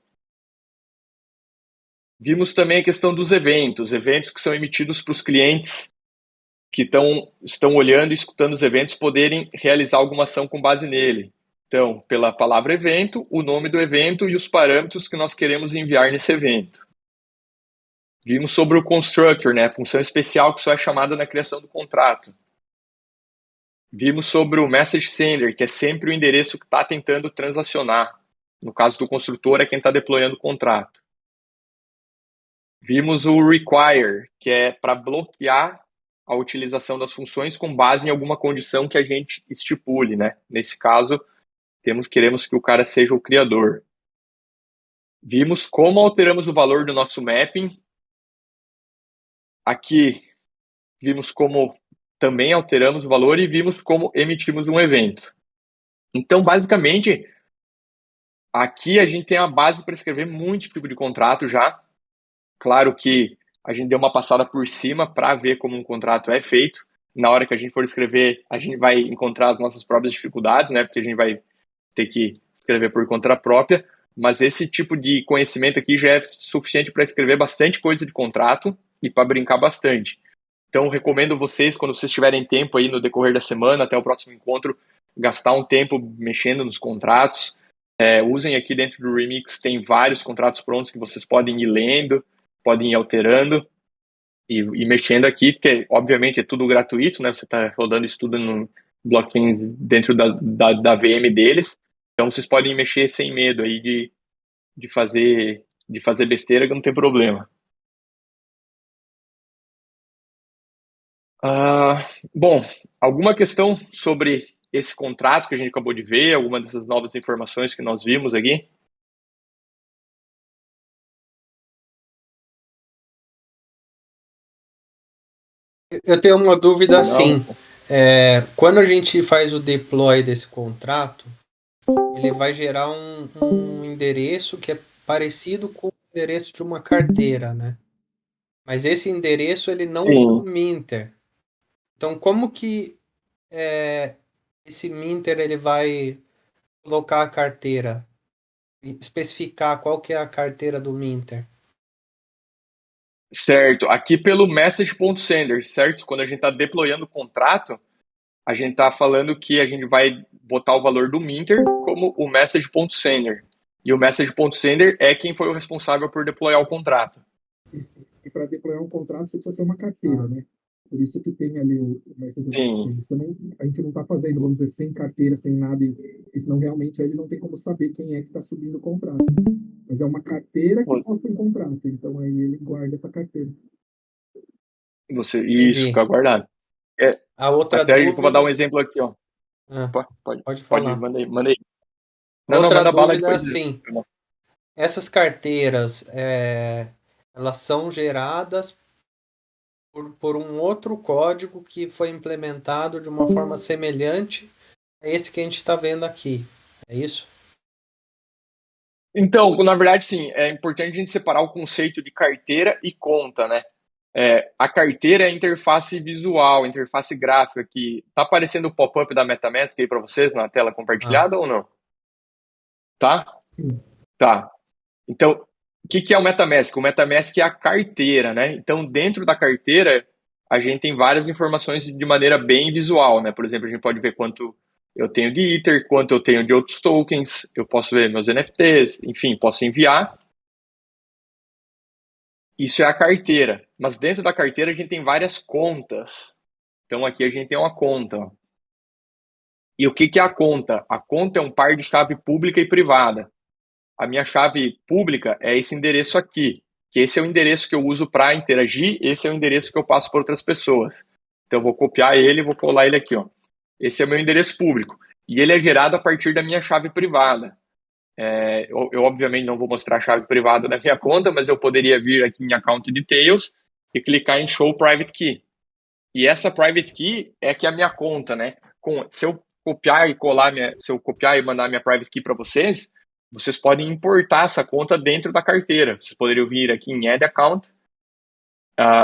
Vimos também a questão dos eventos que são emitidos para os clientes que estão olhando e escutando os eventos poderem realizar alguma ação com base nele. Então, pela palavra evento, o nome do evento e os parâmetros que nós queremos enviar nesse evento. Vimos sobre o constructor, né, a função especial que só é chamada na criação do contrato. Vimos sobre o message sender, que é sempre o endereço que está tentando transacionar. No caso do construtor, é quem está deployando o contrato. Vimos o require, que é para bloquear a utilização das funções com base em alguma condição que a gente estipule, né? Nesse caso, queremos que o cara seja o criador. Vimos como alteramos o valor do nosso mapping. Aqui, vimos como também alteramos o valor e vimos como emitimos um evento. Então, basicamente, aqui a gente tem a base para escrever muito tipo de contrato já. Claro que a gente deu uma passada por cima para ver como um contrato é feito. Na hora que a gente for escrever, a gente vai encontrar as nossas próprias dificuldades, né? Porque a gente vai ter que escrever por conta própria. Mas esse tipo de conhecimento aqui já é suficiente para escrever bastante coisa de contrato e para brincar bastante. Então, recomendo vocês, quando vocês tiverem tempo aí no decorrer da semana, até o próximo encontro, gastar um tempo mexendo nos contratos. Usem aqui dentro do Remix, tem vários contratos prontos que vocês podem ir lendo, podem ir alterando e mexendo aqui, porque obviamente é tudo gratuito, né? Você está rodando isso tudo no blockchain dentro da VM deles, então vocês podem mexer sem medo aí de fazer besteira que não tem problema. Bom, alguma questão sobre esse contrato que a gente acabou de ver, alguma dessas novas informações que nós vimos aqui? Eu tenho uma dúvida assim. Não? Quando a gente faz o deploy desse contrato, ele vai gerar um endereço que é parecido com o endereço de uma carteira, né? Mas esse endereço ele não é o Sim, Minter. Então, como que esse Minter ele vai colocar a carteira? Especificar qual que é a carteira do Minter? certo. Aqui pelo message.sender, certo? Quando a gente está deployando o contrato, a gente está falando que a gente vai botar o valor do Minter como o message.sender. E o message.sender é quem foi o responsável por deployar o contrato. E para deployar um contrato, você precisa ser uma carteira, né? Por isso que tem ali o Messenger Sim, Blockchain. A gente não está fazendo, vamos dizer, sem carteira, sem nada, e senão realmente ele não tem como saber quem é que está subindo o contrato. Mas é uma carteira que posta um contrato, então aí ele guarda essa carteira. isso, Entendi. fica guardado. É, A outra até eu vou dar dúvida. um exemplo aqui, ó. Ah, pode Pode, falar. manda aí. Não, Outra manda bala dúvida é depois disso. assim: essas carteiras, elas são geradas por um outro código que foi implementado de uma forma semelhante a esse que a gente está vendo aqui. É isso? Então, na verdade, sim, é importante a gente separar o conceito de carteira e conta, né? A carteira é a interface visual, a interface gráfica que tá aparecendo o pop-up da MetaMask aí para vocês na tela Ah, compartilhada ou não? Tá? Sim. Tá. Então, o que é o MetaMask? O MetaMask é a carteira, né? Então, dentro da carteira, a gente tem várias informações de maneira bem visual, né? Por exemplo, a gente pode ver quanto eu tenho de Ether, quanto eu tenho de outros tokens, eu posso ver meus NFTs, enfim, posso enviar. Isso é a carteira. Mas dentro da carteira a gente tem várias contas. Então, aqui a gente tem uma conta, ó. E o que é a conta? A conta é um par de chave pública e privada. A minha chave pública é esse endereço aqui, que esse é o endereço que eu uso para interagir, esse é o endereço que eu passo para outras pessoas. Então eu vou copiar ele e vou colar ele aqui, ó. Esse é o meu endereço público. E ele é gerado a partir da minha chave privada. Eu obviamente não vou mostrar a chave privada da minha conta, mas eu poderia vir aqui em Account Details e clicar em Show Private Key. E essa Private Key é que é a minha conta, né? Se eu copiar e colar se eu copiar e mandar minha Private Key para vocês, vocês podem importar essa conta dentro da carteira. Vocês poderiam vir aqui em Add Account,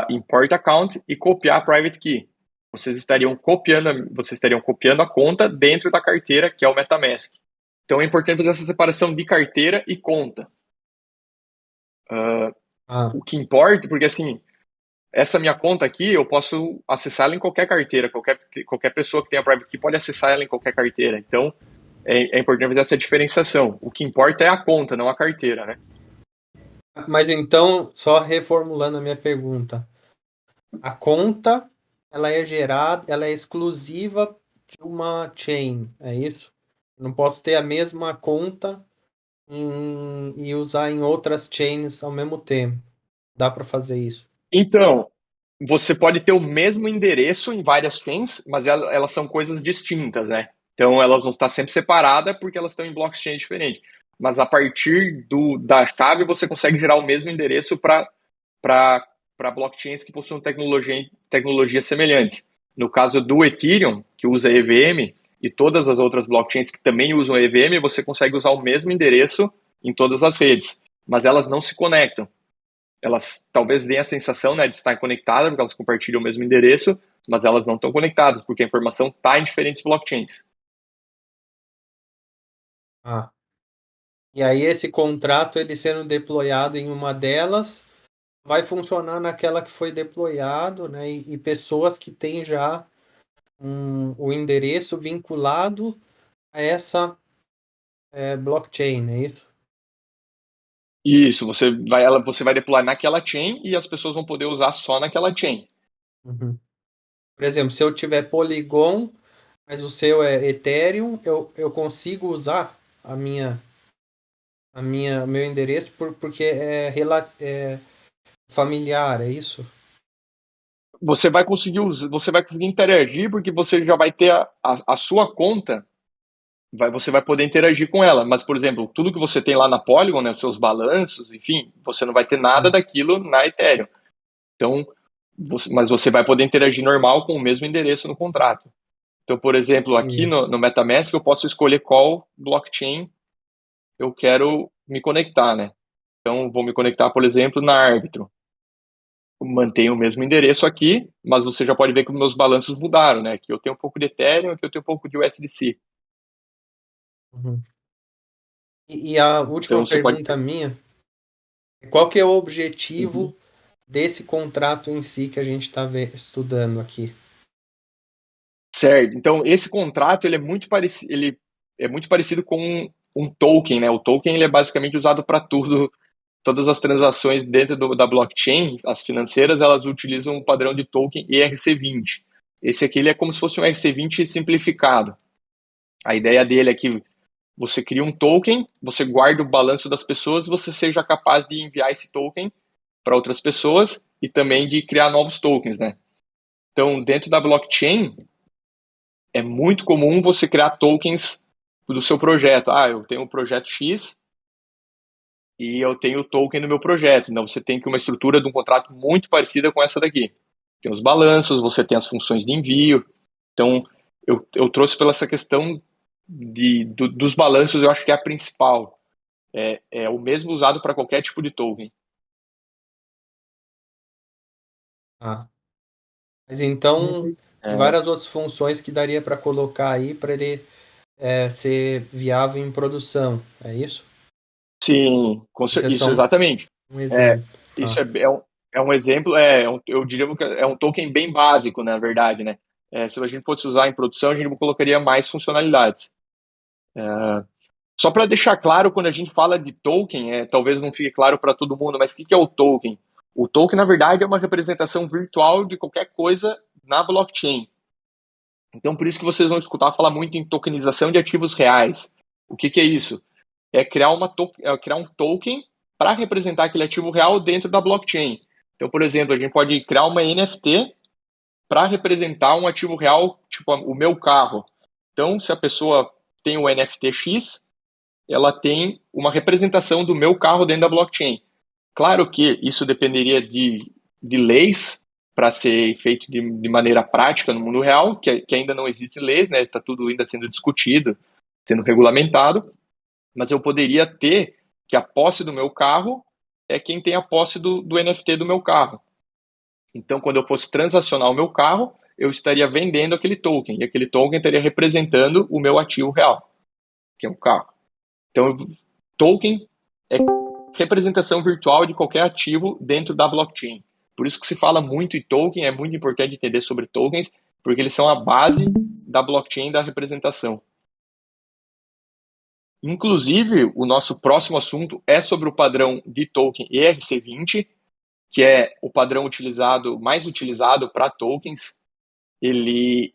Import Account e copiar a Private Key. Vocês estariam copiando a conta dentro da carteira, que é o MetaMask. Então é importante fazer essa separação de carteira e conta. ah, O que importa, porque assim, essa minha conta aqui, eu posso acessar ela em qualquer carteira, qualquer pessoa que tenha Private Key pode acessar ela em qualquer carteira. Então, é importante fazer essa diferenciação. O que importa é a conta, não a carteira, né? mas então, só reformulando a minha pergunta, a conta ela é gerada, ela é exclusiva de uma chain, é isso? Não posso ter a mesma conta e usar em outras chains ao mesmo tempo. Dá para fazer isso? Então, você pode ter o mesmo endereço em várias chains, mas elas são coisas distintas, né? Então, elas vão estar sempre separadas porque elas estão em blockchain diferentes. Mas a partir da chave, você consegue gerar o mesmo endereço para blockchains que possuem tecnologias semelhantes. No caso do Ethereum, que usa EVM, e todas as outras blockchains que também usam EVM, você consegue usar o mesmo endereço em todas as redes, mas elas não se conectam. Elas talvez deem a sensação, né, de estar conectadas, porque elas compartilham o mesmo endereço, mas elas não estão conectadas, porque a informação está em diferentes blockchains. Ah, e aí esse contrato, ele sendo deployado em uma delas, vai funcionar naquela que foi deployado, né? E pessoas que têm já o endereço vinculado a essa blockchain, é isso? Isso, você vai deployar naquela chain e as pessoas vão poder usar só naquela chain. Uhum. Por exemplo, se eu tiver Polygon, mas o seu é Ethereum, eu consigo usar a minha meu endereço porque é familiar, é isso? Você vai conseguir interagir porque você já vai ter a sua conta, você vai poder interagir com ela. Mas, por exemplo, tudo que você tem lá na Polygon, né, os seus balanços, enfim, você não vai ter nada Hum. daquilo na Ethereum. Então, mas você vai poder interagir normal com o mesmo endereço no contrato. Então, por exemplo, aqui Entendi. no MetaMask eu posso escolher qual blockchain eu quero me conectar, né? Então, vou me conectar, por exemplo, na Arbitrum. Mantenho o mesmo endereço aqui, mas você já pode ver que os meus balanços mudaram, né? Aqui eu tenho um pouco de Ethereum, aqui eu tenho um pouco de USDC. Uhum. E a última Então, você pode. pergunta minha, qual que é o Uhum. objetivo desse contrato em si que a gente está estudando aqui? Certo. Então, esse contrato ele é muito parecido com um token, né? O token ele é basicamente usado para tudo. Todas as transações dentro da blockchain, as financeiras, elas utilizam o padrão de token ERC20. Esse aqui ele é como se fosse um ERC20 simplificado. A ideia dele é que você cria um token, você guarda o balanço das pessoas, você seja capaz de enviar esse token para outras pessoas e também de criar novos tokens, né? Então, dentro da blockchain, é muito comum você criar tokens do seu projeto. Ah, eu tenho um projeto X e eu tenho o token no meu projeto. Então, você tem que uma estrutura de um contrato muito parecida com essa daqui. Tem os balanços, você tem as funções de envio. Então, eu trouxe pela essa questão dos balanços, eu acho que é a principal. É o mesmo usado para qualquer tipo de token. Ah, mas então tem É, várias outras funções que daria para colocar aí para ele ser viável em produção, é isso? sim, Esse é só isso, exatamente. um É, exemplo, isso tá? é um exemplo, eu diria que é um token bem básico, na verdade, né? Se a gente fosse usar em produção, a gente colocaria mais funcionalidades. Só para deixar claro, quando a gente fala de token, talvez não fique claro para todo mundo, mas o que é o token? O token, na verdade, é uma representação virtual de qualquer coisa na blockchain. Então, por isso que vocês vão escutar falar muito em tokenização de ativos reais. O que é isso? É criar um token para representar aquele ativo real dentro da blockchain. Então, por exemplo, a gente pode criar uma NFT para representar um ativo real, tipo o meu carro. Então, se a pessoa tem o NFT X, ela tem uma representação do meu carro dentro da blockchain. Claro que isso dependeria de leis para ser feito de maneira prática no mundo real, que ainda não existem leis, né? Está tudo ainda sendo discutido, sendo regulamentado, mas eu poderia ter que a posse do meu carro é quem tem a posse do NFT do meu carro. Então, quando eu fosse transacionar o meu carro, eu estaria vendendo aquele token, e aquele token estaria representando o meu ativo real, que é o carro. Então, token é representação virtual de qualquer ativo dentro da blockchain. Por isso que se fala muito em token, é muito importante entender sobre tokens, porque eles são a base da blockchain da representação. Inclusive, o nosso próximo assunto é sobre o padrão de token ERC20, que é o padrão mais utilizado para tokens. Ele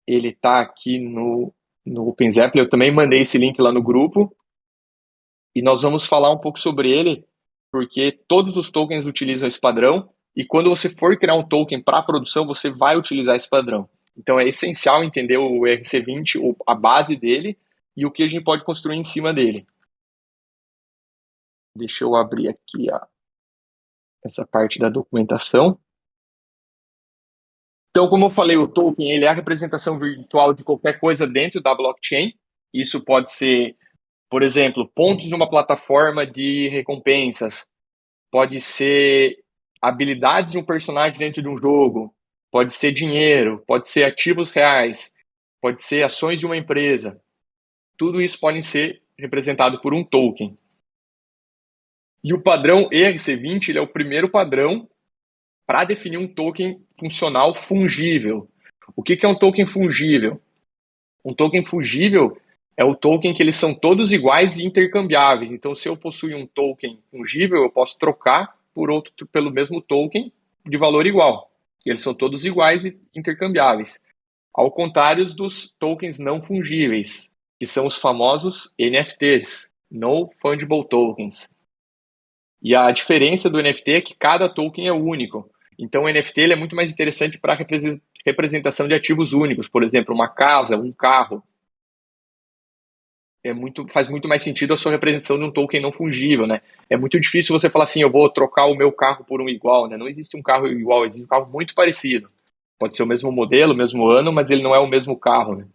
ele está aqui no OpenZeppelin. Eu também mandei esse link lá no grupo. E nós vamos falar um pouco sobre ele, porque todos os tokens utilizam esse padrão, e quando você for criar um token para produção, você vai utilizar esse padrão. Então é essencial entender o ERC20, a base dele, e o que a gente pode construir em cima dele. Deixa eu abrir aqui essa parte da documentação. Então, como eu falei, o token ele é a representação virtual de qualquer coisa dentro da blockchain. Isso pode ser, por exemplo, pontos de uma plataforma de recompensas, pode ser habilidades de um personagem dentro de um jogo, pode ser dinheiro, pode ser ativos reais, pode ser ações de uma empresa. Tudo isso pode ser representado por um token. E o padrão ERC20 ele é o primeiro padrão para definir um token funcional fungível. O que é um token fungível? Um token fungível é o token que eles são todos iguais e intercambiáveis. Então, se eu possuir um token fungível, eu posso trocar por outro pelo mesmo token de valor igual. Eles são todos iguais e intercambiáveis. Ao contrário dos tokens não fungíveis, que são os famosos NFTs, Non-Fungible Tokens. E a diferença do NFT é que cada token é único. Então, o NFT ele é muito mais interessante para representação de ativos únicos. Por exemplo, uma casa, um carro. Faz muito mais sentido a sua representação de um token não fungível, né? É muito difícil você falar assim, eu vou trocar o meu carro por um igual, né? Não existe um carro igual, existe um carro muito parecido. Pode ser o mesmo modelo, o mesmo ano, mas ele não é o mesmo carro, né?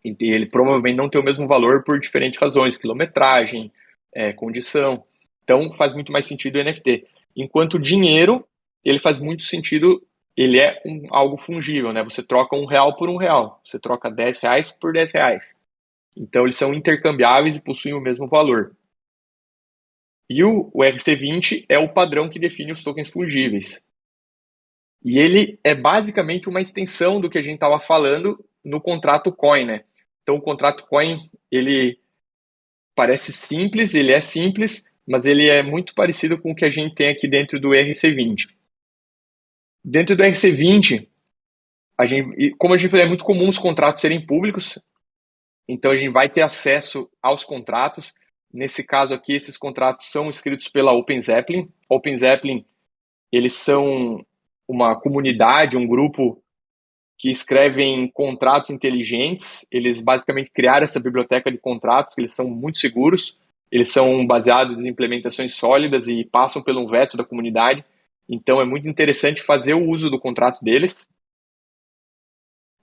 E ele provavelmente não tem o mesmo valor por diferentes razões, quilometragem, condição. Então, faz muito mais sentido o NFT. Enquanto o dinheiro, ele faz muito sentido, ele é algo fungível, né? Você troca R$1 por R$1. Você troca R$10 por R$10. Então, eles são intercambiáveis e possuem o mesmo valor. E o ERC20 é o padrão que define os tokens fungíveis. E ele é basicamente uma extensão do que a gente estava falando no contrato Coin, né? Então, o contrato Coin, ele parece simples, ele é simples, mas ele é muito parecido com o que a gente tem aqui dentro do ERC20. Dentro do ERC20, como a gente falou, é muito comum os contratos serem públicos, então a gente vai ter acesso aos contratos. Nesse caso aqui, esses contratos são escritos pela OpenZeppelin. OpenZeppelin, eles são uma comunidade, um grupo que escrevem contratos inteligentes. Eles basicamente criaram essa biblioteca de contratos, que eles são muito seguros. Eles são baseados em implementações sólidas e passam pelo veto da comunidade. Então, é muito interessante fazer o uso do contrato deles.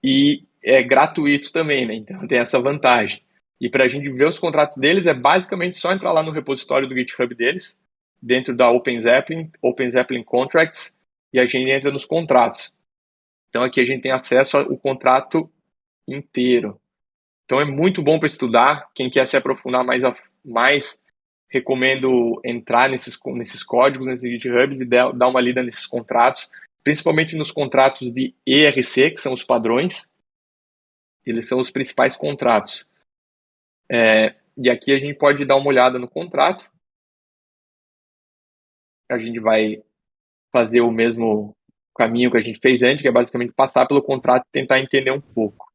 E é gratuito também, né? Então, tem essa vantagem. E para a gente ver os contratos deles, é basicamente só entrar lá no repositório do GitHub deles, dentro da OpenZeppelin, OpenZeppelin Contracts, e a gente entra nos contratos. Então, aqui a gente tem acesso ao contrato inteiro. Então, é muito bom para estudar. Quem quer se aprofundar mais, recomendo entrar nesses códigos, nesses GitHubs e dar uma lida nesses contratos, principalmente nos contratos de ERC, que são os padrões. Eles são os principais contratos. E aqui a gente pode dar uma olhada no contrato. A gente vai fazer o mesmo caminho que a gente fez antes, que é basicamente passar pelo contrato e tentar entender um pouco.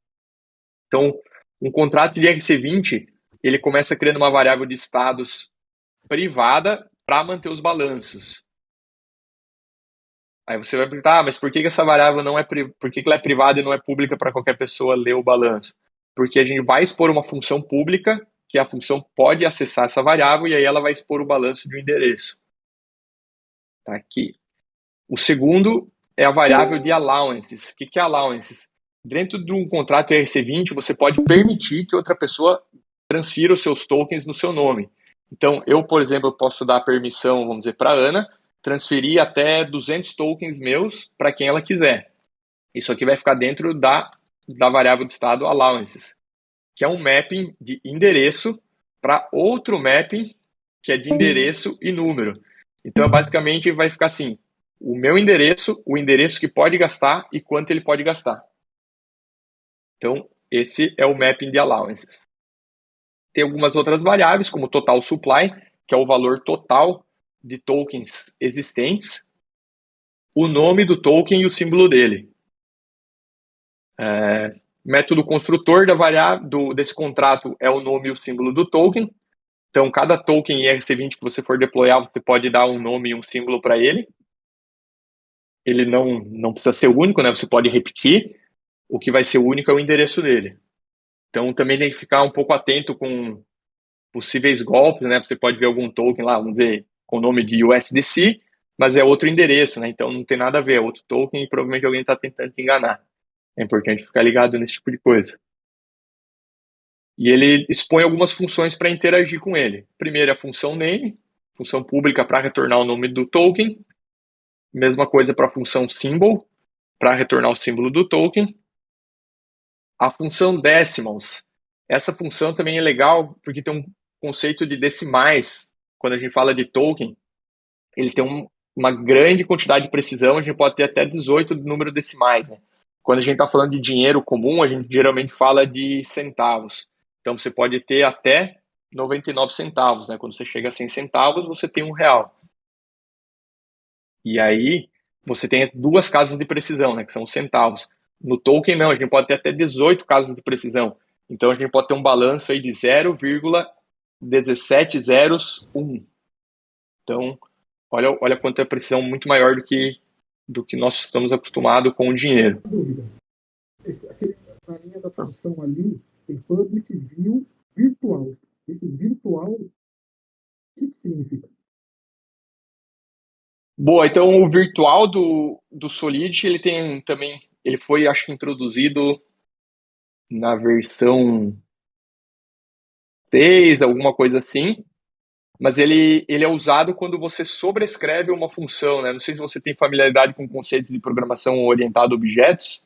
Então, um contrato de ERC20, ele começa criando uma variável de estados privada para manter os balanços. Aí você vai perguntar, mas por que essa variável não é por que ela é privada e não é pública para qualquer pessoa ler o balanço? Porque a gente vai expor uma função pública, que a função pode acessar essa variável e aí ela vai expor o balanço de um endereço. Tá aqui. O segundo é a variável de allowances. O que é allowances? Dentro de um contrato ERC20, você pode permitir que outra pessoa transfira os seus tokens no seu nome. Então, eu, por exemplo, posso dar permissão, vamos dizer, para a Ana, transferir até 200 tokens meus para quem ela quiser. Isso aqui vai ficar dentro da variável de estado allowances, que é um mapping de endereço para outro mapping que é de endereço e número. Então, basicamente, vai ficar assim, o meu endereço, o endereço que pode gastar e quanto ele pode gastar. Então, esse é o mapping de allowances. Tem algumas outras variáveis, como total supply, que é o valor total de tokens existentes, o nome do token e o símbolo dele. Método construtor da variável desse contrato é o nome e o símbolo do token. Então, cada token ERC20 que você for deployar, você pode dar um nome e um símbolo para ele. Ele não precisa ser único, né? Você pode repetir. O que vai ser único é o endereço dele. Então, também tem que ficar um pouco atento com possíveis golpes, né? Você pode ver algum token lá, vamos ver, com o nome de USDC, mas é outro endereço, né? Então, não tem nada a ver, é outro token e provavelmente alguém está tentando te enganar. É importante ficar ligado nesse tipo de coisa. E ele expõe algumas funções para interagir com ele. Primeiro, a função name, função pública para retornar o nome do token. Mesma coisa para a função symbol, para retornar o símbolo do token. A função decimals. Essa função também é legal porque tem um conceito de decimais. Quando a gente fala de token, ele tem uma grande quantidade de precisão, a gente pode ter até 18 números decimais, né? Quando a gente está falando de dinheiro comum, a gente geralmente fala de centavos. Então, você pode ter até 99 centavos, né? Quando você chega a 100 centavos, você tem R$1. E aí, você tem duas casas de precisão, né? Que são os centavos. No token, não, a gente pode ter até 18 casas de precisão. Então, a gente pode ter um balanço aí de 0,18 17 zeros, 1. Então, olha quanto é precisão muito maior do que nós estamos acostumados com o dinheiro. Dúvida. Na linha da função ali, tem public view virtual. Esse virtual, o que significa? Boa, então o virtual do Solidity, ele tem também, ele foi, acho que, introduzido na versão 6, alguma coisa assim, mas ele é usado quando você sobrescreve uma função, né? Não sei se você tem familiaridade com conceitos de programação orientada a objetos,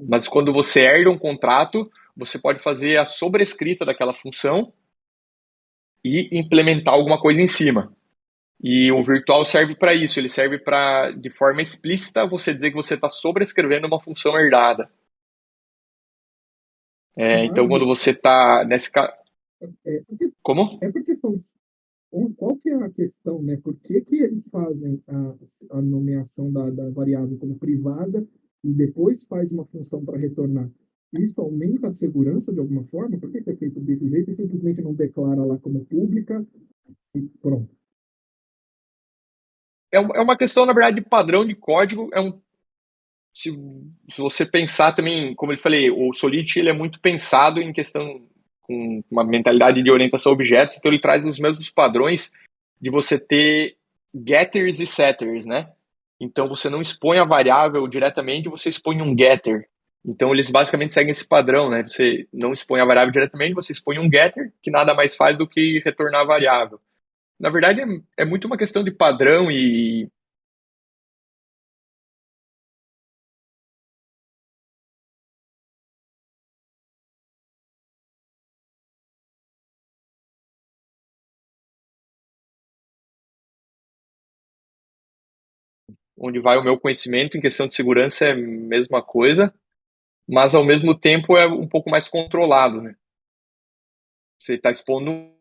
mas quando você herda um contrato, você pode fazer a sobrescrita daquela função e implementar alguma coisa em cima. E o virtual serve para isso, ele serve para, de forma explícita, você dizer que você está sobrescrevendo uma função herdada. Então, quando você está nesse caso... Como? É por questão... Qual que é a questão, né? Por que eles fazem a nomeação da variável como privada e depois faz uma função para retornar? Isso aumenta a segurança de alguma forma? Por que é feito desse jeito e simplesmente não declara lá como pública e pronto? É uma questão, na verdade, de padrão de código. Se você pensar também, como eu falei, o Solidity ele é muito pensado em questão com uma mentalidade de orientação a objetos, então ele traz os mesmos padrões de você ter getters e setters, né? Então você não expõe a variável diretamente, você expõe um getter. Então eles basicamente seguem esse padrão, né? Você não expõe a variável diretamente, você expõe um getter, que nada mais faz do que retornar a variável. Na verdade, é muito uma questão de padrão e onde vai o meu conhecimento em questão de segurança é a mesma coisa, mas ao mesmo tempo é um pouco mais controlado, né? Você está expondo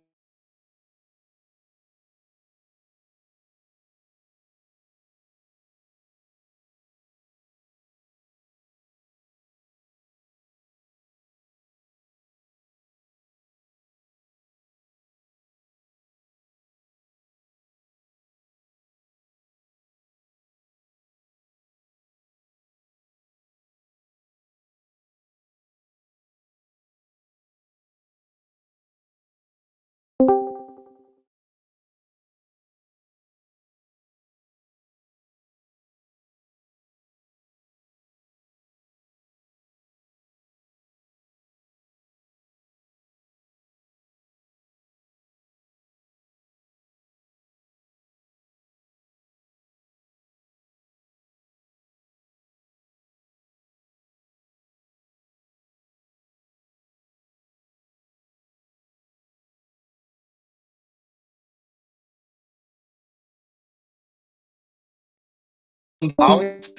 allowance,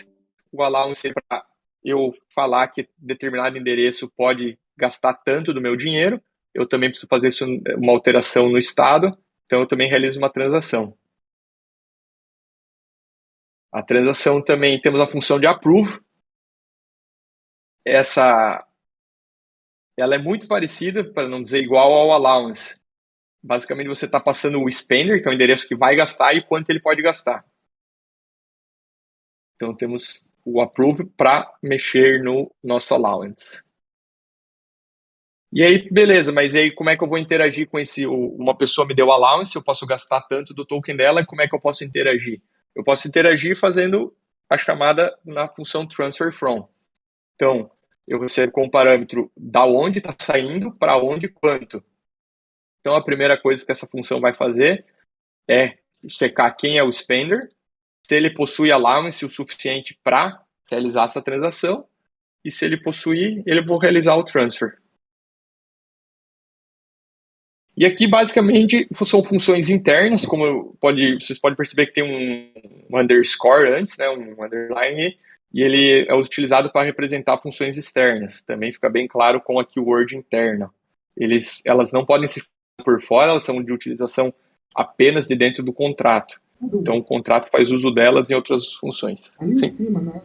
o allowance é para eu falar que determinado endereço pode gastar tanto do meu dinheiro, eu também preciso fazer isso, uma alteração no estado, então eu também realizo uma transação. A transação também, temos a função de approve, ela é muito parecida, para não dizer igual ao allowance. Basicamente você está passando o spender, que é o endereço que vai gastar, e quanto ele pode gastar. Então temos o approve para mexer no nosso allowance. E aí, beleza, mas aí como é que eu vou interagir com uma pessoa me deu allowance, eu posso gastar tanto do token dela, e como é que eu posso interagir? Eu posso interagir fazendo a chamada na função transfer from. Então, eu recebo com um parâmetro da onde está saindo, para onde, quanto. Então, a primeira coisa que essa função vai fazer é checar quem é o spender, se ele possui allowance o suficiente para realizar essa transação, e se ele possuir, ele vai realizar o transfer. E aqui, basicamente, são funções internas, como vocês podem perceber que tem um underscore antes, né, um underline, e ele é utilizado para representar funções externas. Também fica bem claro com a keyword interna. Elas não podem ser por fora, elas são de utilização apenas de dentro do contrato. Então, o contrato faz uso delas em outras funções. Ali em cima, na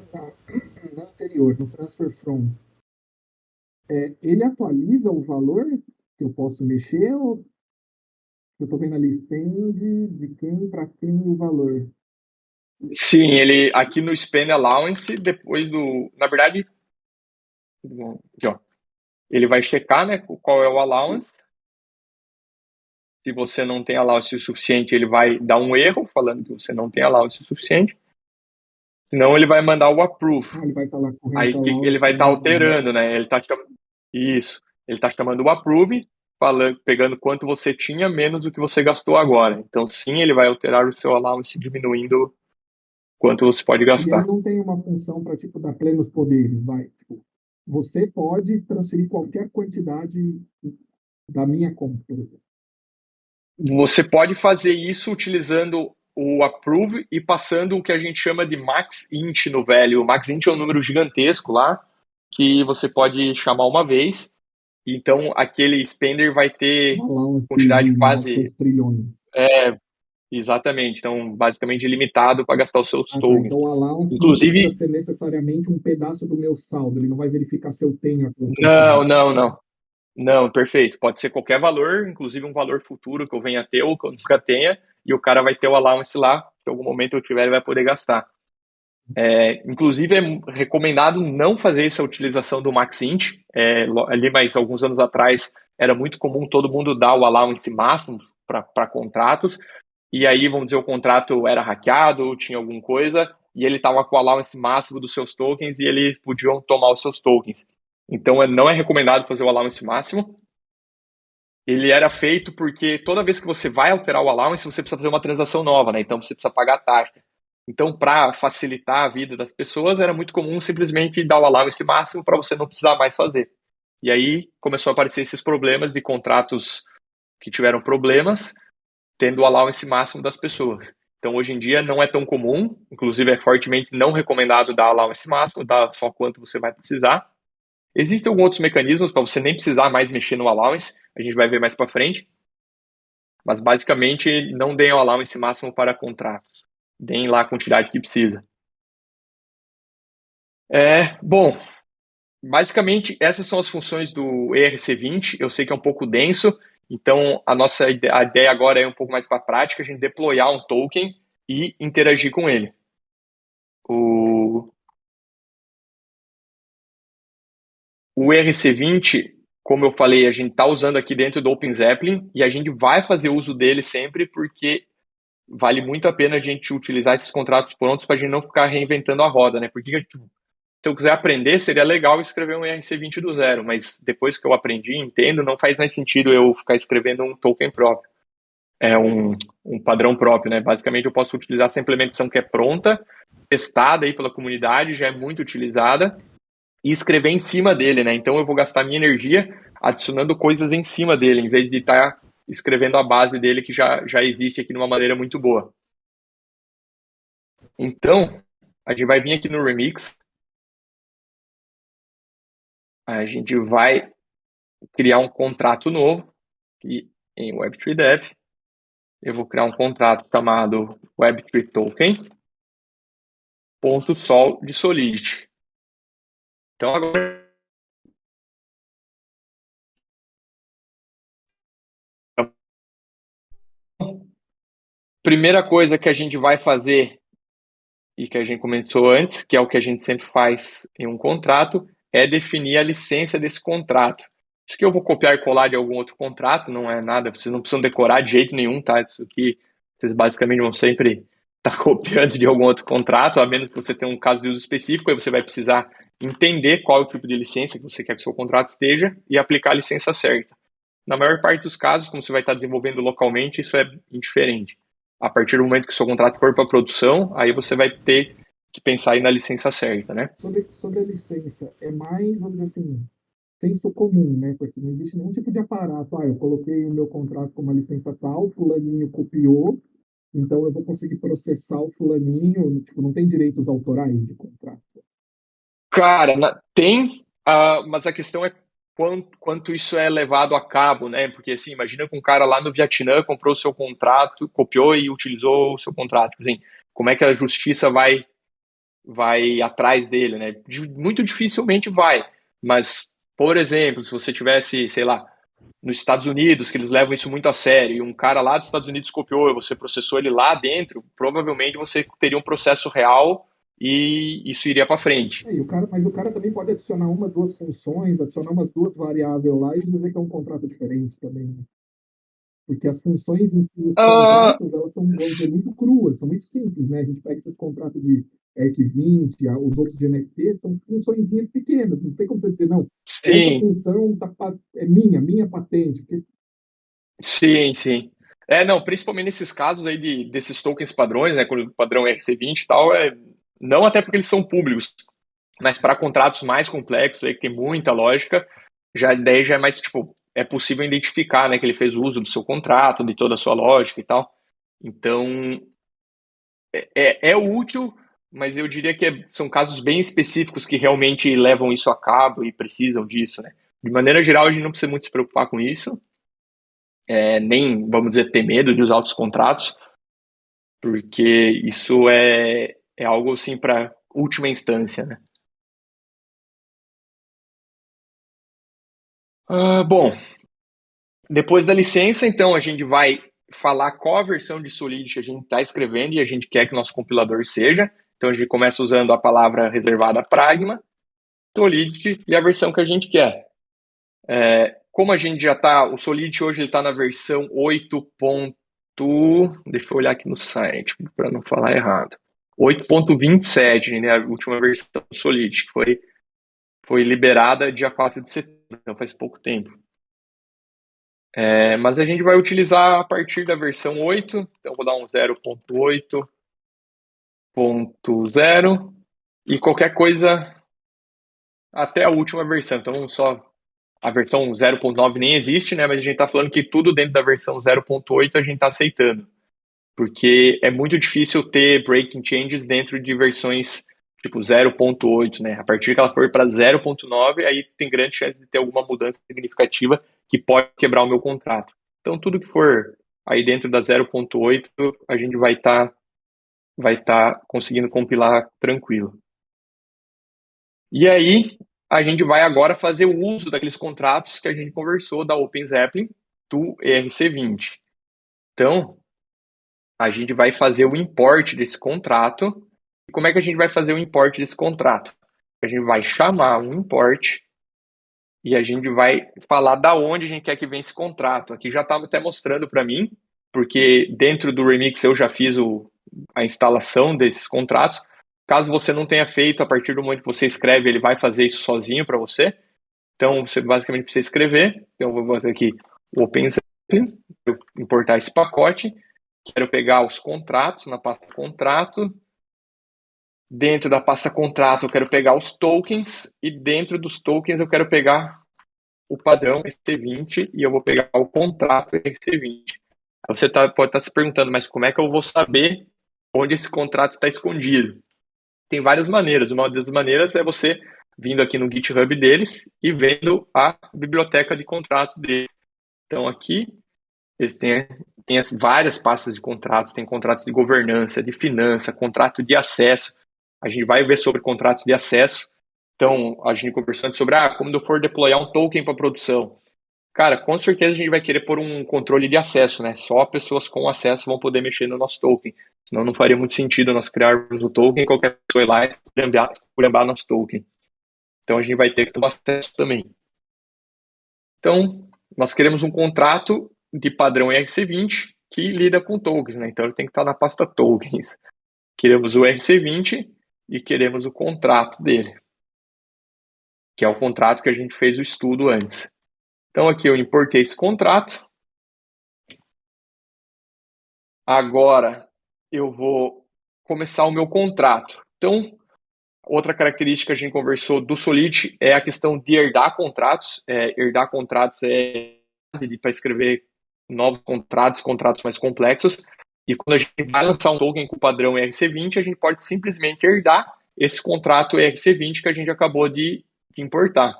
anterior, no transfer from, ele atualiza o valor que eu posso mexer ou Eu estou vendo ali spend, de quem para quem o valor. Sim, ele aqui no Spend Allowance, depois do. Na verdade, aqui, ó, ele vai checar, né, qual é o allowance. Se você não tem allowance o suficiente, ele vai dar um erro, falando que você não tem allowance o suficiente. Senão, ele vai mandar o approve. Ele vai estar lá Aí corrente que allowance ele vai estar para alterando, né? Ele tá isso. Ele está chamando o approve, falando, pegando quanto você tinha menos o que você gastou agora. Então, sim, ele vai alterar o seu allowance, diminuindo quanto você pode E ele gastar. não tem uma função para tipo dar plenos poderes, vai. Tipo, você pode transferir qualquer quantidade da minha conta, por exemplo. Você pode fazer isso utilizando o approve e passando o que a gente chama de max int no value. O max int é um número gigantesco lá que você pode chamar uma vez. Então, aquele spender vai ter Allowance quantidade de quase. 900 trilhões. Exatamente. Então, basicamente, ilimitado para gastar os seus Ah, tá. tokens. Então o allowance não precisa Inclusive, ser necessariamente um pedaço do meu saldo. Ele não vai verificar se eu tenho aquela não, quantidade. não, não. Não, perfeito. Pode ser qualquer valor, inclusive um valor futuro que eu venha a ter ou que eu nunca tenha, e o cara vai ter o allowance lá. Se em algum momento eu tiver, ele vai poder gastar. Inclusive, é recomendado não fazer essa utilização do MaxInt. Ali, mas alguns anos atrás, era muito comum todo mundo dar o allowance máximo para contratos. E aí, vamos dizer, o contrato era hackeado, tinha alguma coisa, e ele estava com o allowance máximo dos seus tokens e eles podiam tomar os seus tokens. Então, não é recomendado fazer o allowance máximo. Ele era feito porque toda vez que você vai alterar o allowance, você precisa fazer uma transação nova, né? Então, você precisa pagar a taxa. Então, para facilitar a vida das pessoas, era muito comum simplesmente dar o allowance máximo para você não precisar mais fazer. E aí, começou a aparecer esses problemas de contratos que tiveram problemas, tendo o allowance máximo das pessoas. Então, hoje em dia, não é tão comum, inclusive é fortemente não recomendado dar allowance máximo, dar só quanto você vai precisar. Existem alguns outros mecanismos para você nem precisar mais mexer no allowance, a gente vai ver mais para frente, mas basicamente não deem o allowance máximo para contratos, deem lá a quantidade que precisa. Bom, basicamente essas são as funções do ERC20, eu sei que é um pouco denso, então a ideia agora é um pouco mais para a prática, a gente deployar um token e interagir com ele. O ERC20, como eu falei, a gente está usando aqui dentro do OpenZeppelin e a gente vai fazer uso dele sempre porque vale muito a pena a gente utilizar esses contratos prontos para a gente não ficar reinventando a roda, né? Porque se eu quiser aprender, seria legal escrever um ERC20 do zero, mas depois que eu aprendi, entendo, não faz mais sentido eu ficar escrevendo um token próprio. Um padrão próprio, né? Basicamente, eu posso utilizar essa implementação que é pronta, testada aí pela comunidade, já é muito utilizada, e escrever em cima dele, né? Então, eu vou gastar minha energia adicionando coisas em cima dele, em vez de estar escrevendo a base dele que já existe aqui de uma maneira muito boa. Então, a gente vai vir aqui no Remix, a gente vai criar um contrato novo aqui em Web3 Dev. Eu vou criar um contrato chamado Web3 Token ponto sol de Solidity. Então, agora, primeira coisa que a gente vai fazer e que a gente comentou antes, que é o que a gente sempre faz em um contrato, é definir a licença desse contrato. Isso que eu vou copiar e colar de algum outro contrato, não é nada, vocês não precisam decorar de jeito nenhum, tá? Isso aqui vocês basicamente vão sempre estar copiando de algum outro contrato, a menos que você tenha um caso de uso específico, aí você vai precisar entender qual é o tipo de licença que você quer que o seu contrato esteja e aplicar a licença certa. Na maior parte dos casos, como você vai estar desenvolvendo localmente, isso é indiferente. A partir do momento que o seu contrato for para produção, aí você vai ter que pensar aí na licença certa, né? Sobre a licença, é mais, vamos dizer assim, senso comum, né? Porque não existe nenhum tipo de aparato. Eu coloquei o meu contrato com uma licença tal, fulaninho copiou, então eu vou conseguir processar o fulaninho. Tipo, não tem direitos autorais de contrato. Cara, tem, mas a questão é quanto isso é levado a cabo, né? Porque assim, imagina que um cara lá no Vietnã comprou o seu contrato, copiou e utilizou o seu contrato. Assim, como é que a justiça vai atrás dele, né? Muito dificilmente vai. Mas, por exemplo, se você tivesse, sei lá, nos Estados Unidos, que eles levam isso muito a sério, e um cara lá dos Estados Unidos copiou e você processou ele lá dentro, provavelmente você teria um processo real e isso iria para frente. Mas o cara também pode adicionar uma, duas funções, adicionar umas duas variáveis lá e dizer que é um contrato diferente também, né? Porque as funções em si, os Uh, contratos, elas são, vamos dizer, muito cruas, são muito simples, né? A gente pega esses contratos de ERC20, os outros de NFT, são funçõezinhas pequenas, não tem como você dizer, não, essa sim, função é minha patente. Porque... sim. Não, principalmente nesses casos aí desses tokens padrões, né, quando o padrão RC20 e tal, não até porque eles são públicos, mas para contratos mais complexos aí que tem muita lógica, daí já é mais, tipo, é possível identificar, né, que ele fez uso do seu contrato, de toda a sua lógica e tal. Então, é útil, mas eu diria que são casos bem específicos que realmente levam isso a cabo e precisam disso, né? De maneira geral, a gente não precisa muito se preocupar com isso, nem, vamos dizer, ter medo de usar outros contratos, porque isso é algo, assim, para última instância, né? Bom, depois da licença, então, a gente vai falar qual a versão de Solidity a gente está escrevendo e a gente quer que nosso compilador seja. Então, a gente começa usando a palavra reservada Pragma, Solidity e a versão que a gente quer. Como a gente já está, o Solidity hoje está na versão 8. Deixa eu olhar aqui no site para não falar errado. 8.27, né, a última versão do Solidity, que foi liberada dia 4 de setembro, então faz pouco tempo. Mas a gente vai utilizar a partir da versão 8, então vou dar um 0.8.0 e qualquer coisa até a última versão. Então, só a versão 0.9 nem existe, né? Mas a gente está falando que tudo dentro da versão 0.8 a gente está aceitando, porque é muito difícil ter breaking changes dentro de versões tipo 0.8, né? A partir que ela for para 0.9, aí tem grande chance de ter alguma mudança significativa que pode quebrar o meu contrato. Então, tudo que for aí dentro da 0.8, a gente vai tá conseguindo compilar tranquilo. E aí, a gente vai agora fazer o uso daqueles contratos que a gente conversou da OpenZeppelin do ERC20. Então, a gente vai fazer o import desse contrato. E como é que a gente vai fazer o import desse contrato? A gente vai chamar um import e a gente vai falar da onde a gente quer que venha esse contrato. Aqui já estava até mostrando para mim, porque dentro do Remix eu já fiz a instalação desses contratos. Caso você não tenha feito, a partir do momento que você escreve, ele vai fazer isso sozinho para você. Então, você basicamente precisa escrever. Então, eu vou botar aqui o OpenZeppelin, importar esse pacote. Quero pegar os contratos na pasta contrato. Dentro da pasta contrato, eu quero pegar os tokens. E dentro dos tokens, eu quero pegar o padrão ERC20 e eu vou pegar o contrato ERC20. Aí você pode estar se perguntando, mas como é que eu vou saber onde esse contrato está escondido? Tem várias maneiras. Uma das maneiras é você vindo aqui no GitHub deles e vendo a biblioteca de contratos deles. Então, aqui, eles têm várias pastas de contratos, tem contratos de governança, de finança, contrato de acesso. A gente vai ver sobre contratos de acesso. Então, a gente conversando sobre como eu for deployar um token para produção. Cara, com certeza a gente vai querer pôr um controle de acesso, né? Só pessoas com acesso vão poder mexer no nosso token. Senão não faria muito sentido nós criarmos o token e qualquer pessoa ir lá e esculhambar nosso token. Então a gente vai ter que ter acesso também. Então, nós queremos um contrato de padrão ERC20 que lida com tokens, né? Então ele tem que estar na pasta tokens. Queremos o ERC20 e queremos o contrato dele, que é o contrato que a gente fez o estudo antes. Então aqui eu importei esse contrato. Agora eu vou começar o meu contrato. Então, outra característica que a gente conversou do Solidity é a questão de herdar contratos. Herdar contratos é para escrever novos contratos mais complexos. E quando a gente vai lançar um token com o padrão ERC20, a gente pode simplesmente herdar esse contrato ERC20 que a gente acabou de importar.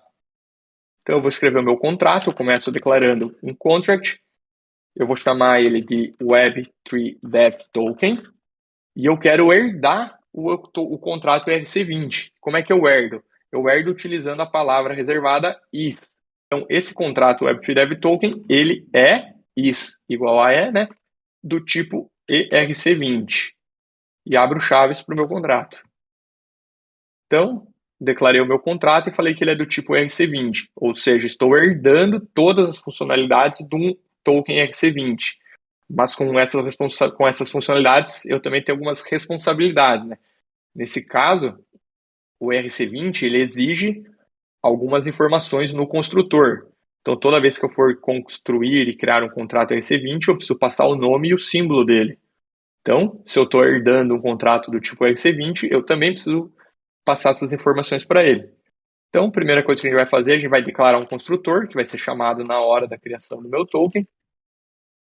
Então, eu vou escrever o meu contrato, eu começo declarando um contract, eu vou chamar ele de Web3 Dev Token, e eu quero herdar o contrato ERC20. Como é que eu herdo? Eu herdo utilizando a palavra reservada if. Então, esse contrato Web3 Dev Token, ele é igual a né, do tipo ERC20. E abro chaves para o meu contrato. Então, declarei o meu contrato e falei que ele é do tipo ERC20, ou seja, estou herdando todas as funcionalidades de um token ERC20. Mas com essas funcionalidades, eu também tenho algumas responsabilidades. Né? Nesse caso, o ERC20 ele exige algumas informações no construtor. Então, toda vez que eu for construir e criar um contrato ERC20, eu preciso passar o nome e o símbolo dele. Então, se eu estou herdando um contrato do tipo ERC20, eu também preciso passar essas informações para ele. Então, a primeira coisa que a gente vai fazer, a gente vai declarar um construtor, que vai ser chamado na hora da criação do meu token.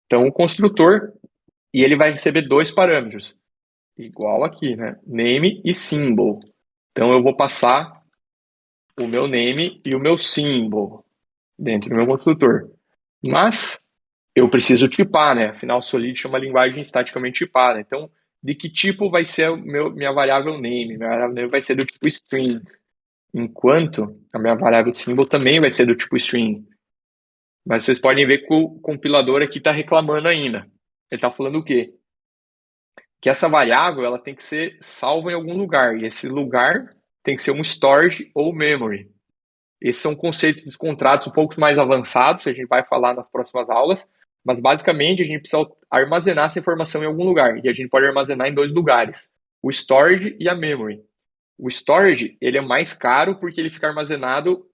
Então, o construtor, e ele vai receber dois parâmetros, igual aqui, né? Name e symbol. Então, eu vou passar o meu name e o meu symbol dentro do meu construtor. Mas, eu preciso tipar, né? Afinal, Solidity é uma linguagem estaticamente tipada. Então, de que tipo vai ser minha variável name? Minha variável name vai ser do tipo string. Enquanto a minha variável symbol também vai ser do tipo string. Mas vocês podem ver que o compilador aqui está reclamando ainda. Ele está falando o quê? Que essa variável ela tem que ser salva em algum lugar. E esse lugar tem que ser um storage ou memory. Esses são conceitos de contratos um pouco mais avançados, a gente vai falar nas próximas aulas. Mas basicamente a gente precisa armazenar essa informação em algum lugar. E a gente pode armazenar em dois lugares. O storage e a memory. O storage ele é mais caro porque ele fica armazenado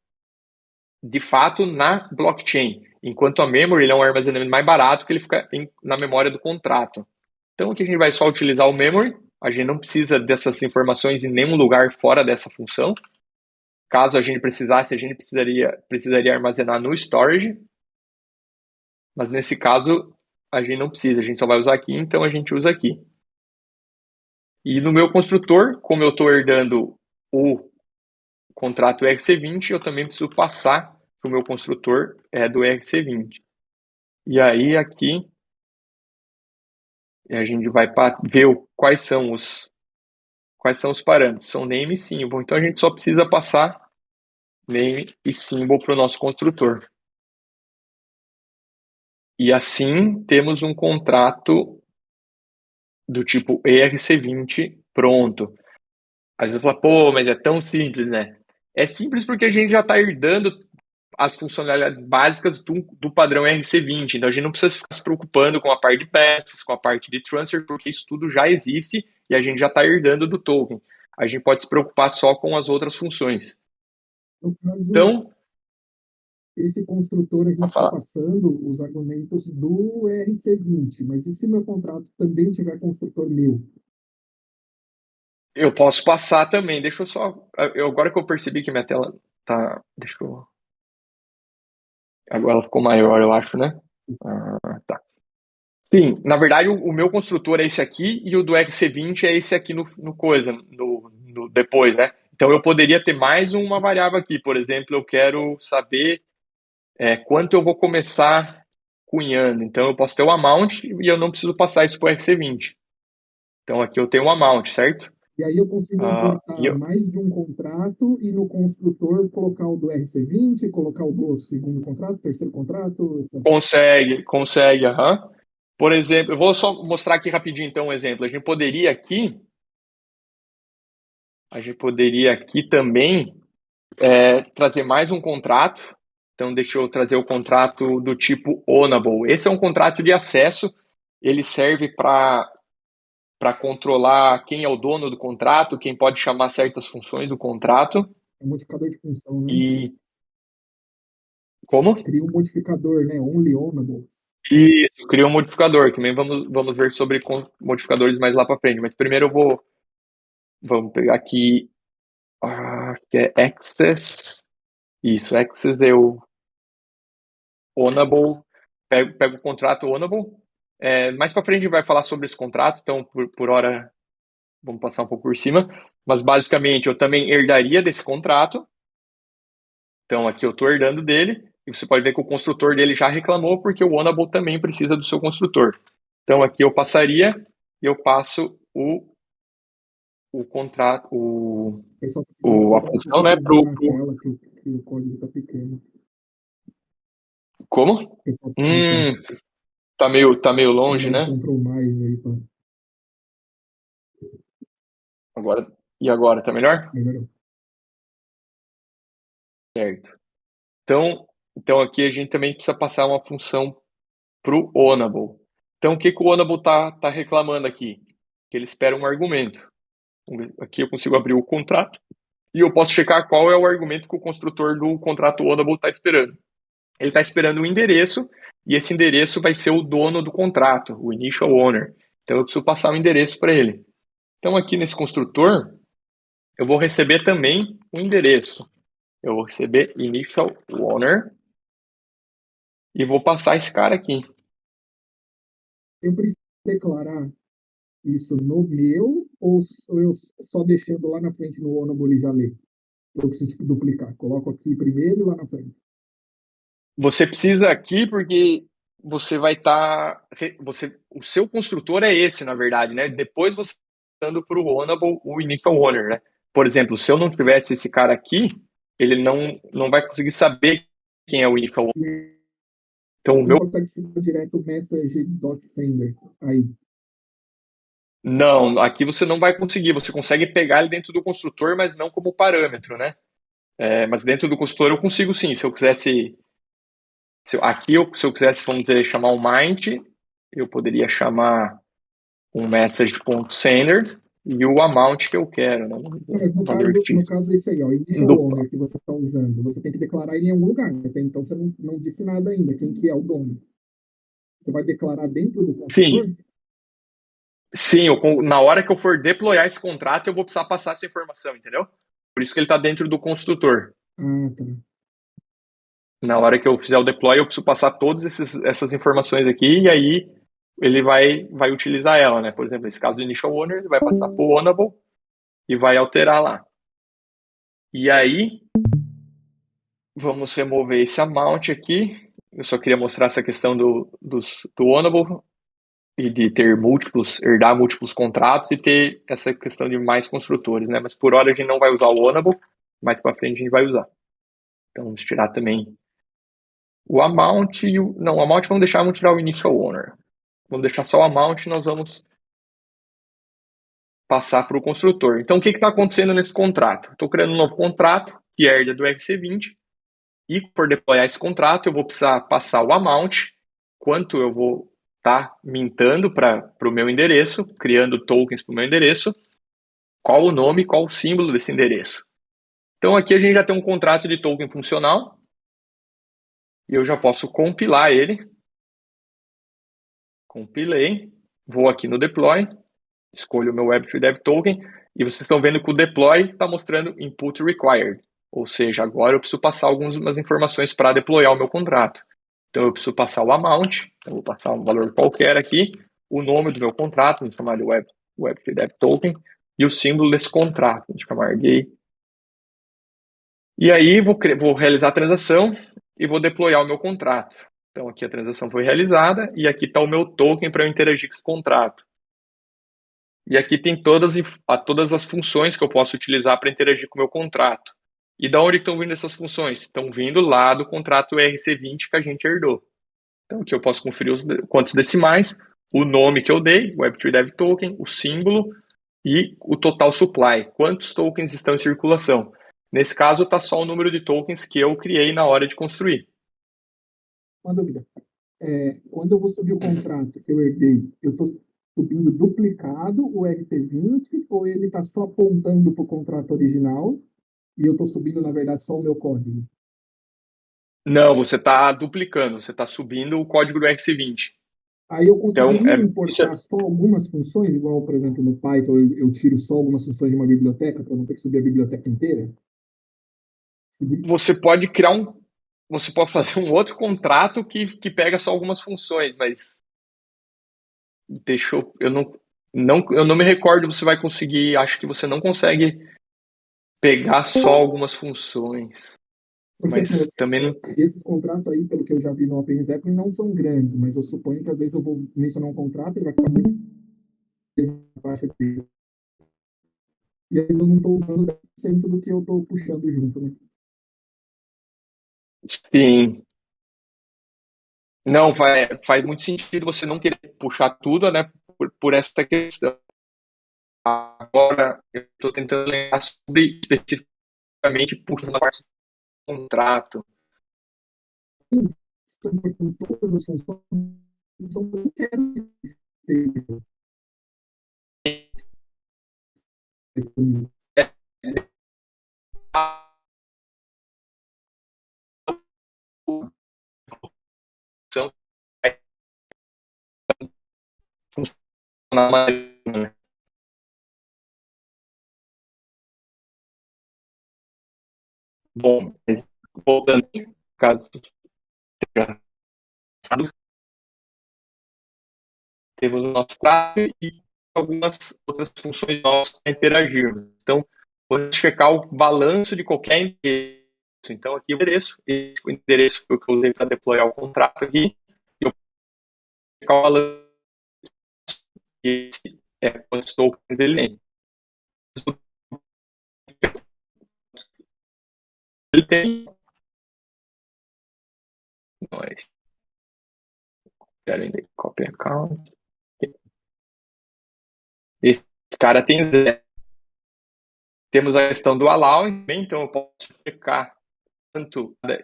de fato na blockchain, enquanto a memory ele é um armazenamento mais barato que ele fica na memória do contrato. Então aqui a gente vai só utilizar o memory, a gente não precisa dessas informações em nenhum lugar fora dessa função. Caso a gente precisasse, a gente precisaria armazenar no storage, mas nesse caso a gente não precisa, a gente só vai usar aqui, então a gente usa aqui. E no meu construtor, como eu estou herdando o contrato ERC20, eu também preciso passar para o meu construtor do ERC20. E aí aqui a gente vai ver quais são os parâmetros. São name e symbol. Então a gente só precisa passar name e symbol para o nosso construtor. E assim temos um contrato do tipo ERC20 pronto. Às vezes fala, pô, mas é tão simples, né? É simples porque a gente já está herdando as funcionalidades básicas do padrão ERC20. Então, a gente não precisa ficar se preocupando com a parte de patches, com a parte de transfer, porque isso tudo já existe e a gente já está herdando do token. A gente pode se preocupar só com as outras funções. No caso, Então, esse construtor a gente está passando os argumentos do ERC20, mas e se meu contrato também tiver construtor meu? eu posso passar também. Deixa eu só... agora que eu percebi que minha tela tá... Deixa eu... Agora ela ficou maior, eu acho, né? Tá. Sim, na verdade o meu construtor é esse aqui e o do XC20 é esse aqui no depois, né? Então eu poderia ter mais uma variável aqui, por exemplo, eu quero saber quanto eu vou começar cunhando. Então eu posso ter o amount e eu não preciso passar isso para o XC20. Então aqui eu tenho um amount, certo? E aí eu consigo importar mais de um contrato e no construtor colocar o do RC20, colocar o do segundo contrato, terceiro contrato? Consegue, aham. Por exemplo, eu vou só mostrar aqui rapidinho então um exemplo. A gente poderia aqui também trazer mais um contrato. Então, deixa eu trazer o contrato do tipo Ownable. Esse é um contrato de acesso. Ele serve para controlar quem é o dono do contrato, quem pode chamar certas funções do contrato. É um modificador de função, né? E como? Cria um modificador, né? Only Ownable. Isso, cria um modificador. Também vamos ver sobre modificadores mais lá para frente. Mas primeiro vamos pegar aqui que é access. Isso, access é o Ownable. Pego o contrato Ownable. Mais para frente a gente vai falar sobre esse contrato, então por hora vamos passar um pouco por cima. Mas basicamente eu também herdaria desse contrato. Então aqui eu estou herdando dele. E você pode ver que o construtor dele já reclamou porque o Ownable também precisa do seu construtor. Então aqui eu passaria e eu passo o contrato, a função, né, tela que o código está pequeno. Como? O pessoal tá comentando. Tá meio longe, né? Comprou mais aí, pá. Agora, tá melhor? Melhorou. Certo. Então aqui a gente também precisa passar uma função para o Onable. Então, o que o Onable está reclamando aqui? Que ele espera um argumento. Aqui eu consigo abrir o contrato e eu posso checar qual é o argumento que o construtor do contrato Onable está esperando. Ele está esperando um endereço e esse endereço vai ser o dono do contrato, o initial owner. Então, eu preciso passar um endereço para ele. Então, aqui nesse construtor, eu vou receber também um endereço. Eu vou receber initial owner e vou passar esse cara aqui. Eu preciso declarar isso no meu ou eu só deixando lá na frente no Onable ele já lê? Eu preciso tipo, duplicar. Coloco aqui primeiro e lá na frente. Você precisa aqui porque você vai estar. O seu construtor é esse, na verdade, né? Depois você está dando para o Ownable o initial owner, né? Por exemplo, se eu não tivesse esse cara aqui, ele não vai conseguir saber quem é o initial owner. Então, o Não meu. consegue seguir direto o message.sender aí. Não, aqui você não vai conseguir. Você consegue pegar ele dentro do construtor, mas não como parâmetro, né? Mas dentro do construtor eu consigo sim. Se eu quisesse. Se eu quisesse, vamos dizer, chamar um mind, eu poderia chamar um message.sender e o amount que eu quero, né? Não, mas Valor no X. caso esse aí, ó, initial Do, owner que você está usando, você tem que declarar ele em algum lugar. Até então você não disse nada ainda, quem que é o dono. Você vai declarar dentro do construtor? sim, sim, na hora que eu for deployar esse contrato, eu vou precisar passar essa informação, entendeu? Por isso que ele está dentro do construtor. Ah, tá. Na hora que eu fizer o deploy, eu preciso passar todas essas informações aqui e aí ele vai utilizar ela, né? Por exemplo, nesse caso do initial owner, ele vai passar para o ownable e vai alterar lá. E aí, vamos remover esse amount aqui. Eu só queria mostrar essa questão do ownable e de ter herdar múltiplos contratos e ter essa questão de mais construtores, né? Mas por hora a gente não vai usar o ownable, mais para frente a gente vai usar. Então vamos tirar também o amount e não, o amount vamos tirar o initial owner. Vamos deixar só o amount e nós vamos passar para o construtor. Então o que está acontecendo nesse contrato? Estou criando um novo contrato que herda do RC20 e por deployar esse contrato eu vou precisar passar o amount, quanto eu vou estar mintando para o meu endereço, criando tokens para o meu endereço, qual o nome, qual o símbolo desse endereço. Então aqui a gente já tem um contrato de token funcional e eu já posso compilar ele. Compilei, vou aqui no deploy, escolho o meu Web3Dev token e vocês estão vendo que o deploy está mostrando input required, ou seja, agora eu preciso passar algumas informações para deployar o meu contrato. Então eu preciso passar o amount, eu vou passar um valor qualquer aqui, o nome do meu contrato, vamos chamar de Web3Dev token, e o símbolo desse contrato, vamos chamar de. E aí vou realizar a transação e vou deployar o meu contrato. Então aqui a transação foi realizada e aqui está o meu token para eu interagir com esse contrato. E aqui tem todas as funções que eu posso utilizar para interagir com o meu contrato. E da onde estão vindo essas funções? Estão vindo lá do contrato RC20 que a gente herdou. Então aqui eu posso conferir os quantos decimais, o nome que eu dei, Web3Dev Token, o símbolo e o total supply. Quantos tokens estão em circulação? Nesse caso, está só o número de tokens que eu criei na hora de construir. Uma dúvida. Quando eu vou subir o contrato que eu herdei, eu estou subindo duplicado o RT20 ou ele está só apontando para o contrato original e eu estou subindo, na verdade, só o meu código? Não, você está duplicando, você está subindo o código do RC20. Aí eu Então, conseguiria isso importar só algumas funções, igual, por exemplo, no Python eu tiro só algumas funções de uma biblioteca para não ter que subir a biblioteca inteira? você pode criar você pode fazer um outro contrato que pega só algumas funções, mas eu não me recordo, você vai conseguir, acho que você não consegue pegar só algumas funções, Porque assim, mas também não. esses contratos aí, pelo que eu já vi no OpenZeppelin, não são grandes, mas eu suponho que às vezes eu vou mencionar um contrato, ele vai ficar muito abaixo dele. E às vezes eu não estou usando 10% do que eu estou puxando junto, né? Sim. Não, faz muito sentido você não querer puxar tudo, né, por essa questão. Agora, eu estou tentando lembrar sobre especificamente puxando a parte do contrato. Com todas as funções, eu não quero ter disponível. Função funcionar. Bom, voltando, caso temos o nosso prato e algumas outras funções novas para interagirmos. Então, vou checar o balanço de qualquer endereço. Então, aqui o endereço, esse o endereço que eu usei para deployar o contrato aqui, e eu vou checar o balanço, e esse é quantos tokens ele tem. Ele tem. Nós quero copy account. Esse cara tem 0. Temos a questão do allowance, então eu posso checar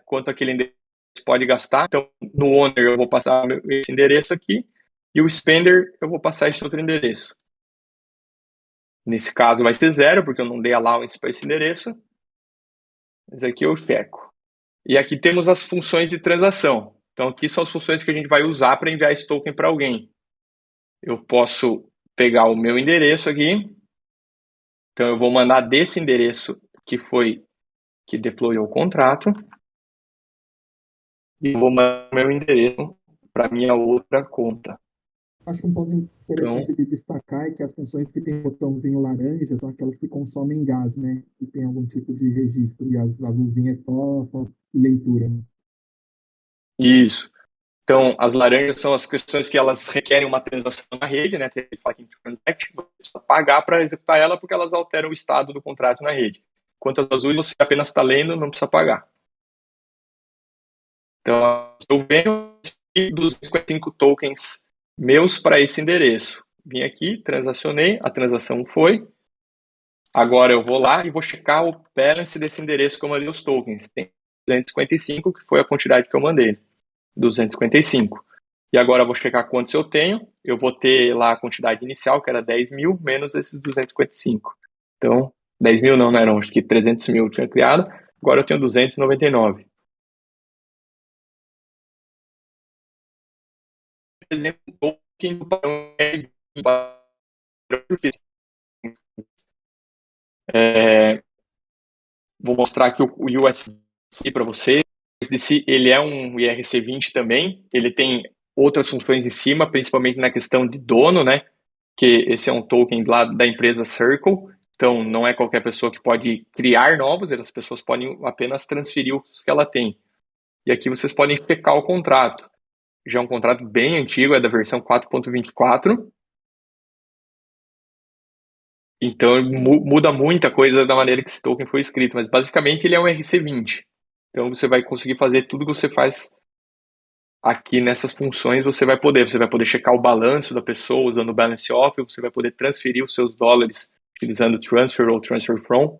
quanto aquele endereço pode gastar. Então, no owner eu vou passar esse endereço aqui, e o spender eu vou passar esse outro endereço. Nesse caso vai ser 0, porque eu não dei allowance para esse endereço. Mas aqui eu checo. E aqui temos as funções de transação. Então, aqui são as funções que a gente vai usar para enviar esse token para alguém. Eu posso pegar o meu endereço aqui. Então, eu vou mandar desse endereço que deployou o contrato. E vou mandar meu endereço para minha outra conta. Acho um ponto interessante Então, de destacar é que as funções que tem botãozinho laranja são aquelas que consomem gás, né? Que tem algum tipo de registro, e as luzinhas só leitura. Né? isso. Então, as laranjas são as questões que elas requerem uma transação na rede, né? Tem fucking transaction, você precisa pagar para executar ela porque elas alteram o estado do contrato na rede. Enquanto as azuis você apenas está lendo, não precisa pagar. Então, eu venho 255 tokens meus para esse endereço. Vim aqui, transacionei, a transação foi. Agora eu vou lá e vou checar o balance desse endereço que eu mandei os tokens. Tem 255, que foi a quantidade que eu mandei. 255. E agora eu vou checar quantos eu tenho. Eu vou ter lá a quantidade inicial, que era 10 mil, menos esses 255. Então, 10 mil não eram, acho que 300 mil eu tinha criado. Agora eu tenho 299. Por exemplo, o token do padrão vou mostrar aqui o USDC para você. O USDC, ele é um IRC20 também. Ele tem outras funções em cima, principalmente na questão de dono, né? Que esse é um token lá da empresa Circle. Então, não é qualquer pessoa que pode criar novos, as pessoas podem apenas transferir os que ela tem. E aqui vocês podem checar o contrato. Já é um contrato bem antigo, é da versão 4.24. Então, muda muita coisa da maneira que esse token foi escrito, mas basicamente ele é um RC20. Então, você vai conseguir fazer tudo que você faz aqui nessas funções, você vai poder checar o balanço da pessoa usando o balance off, você vai poder transferir os seus dólares utilizando transfer ou transfer from.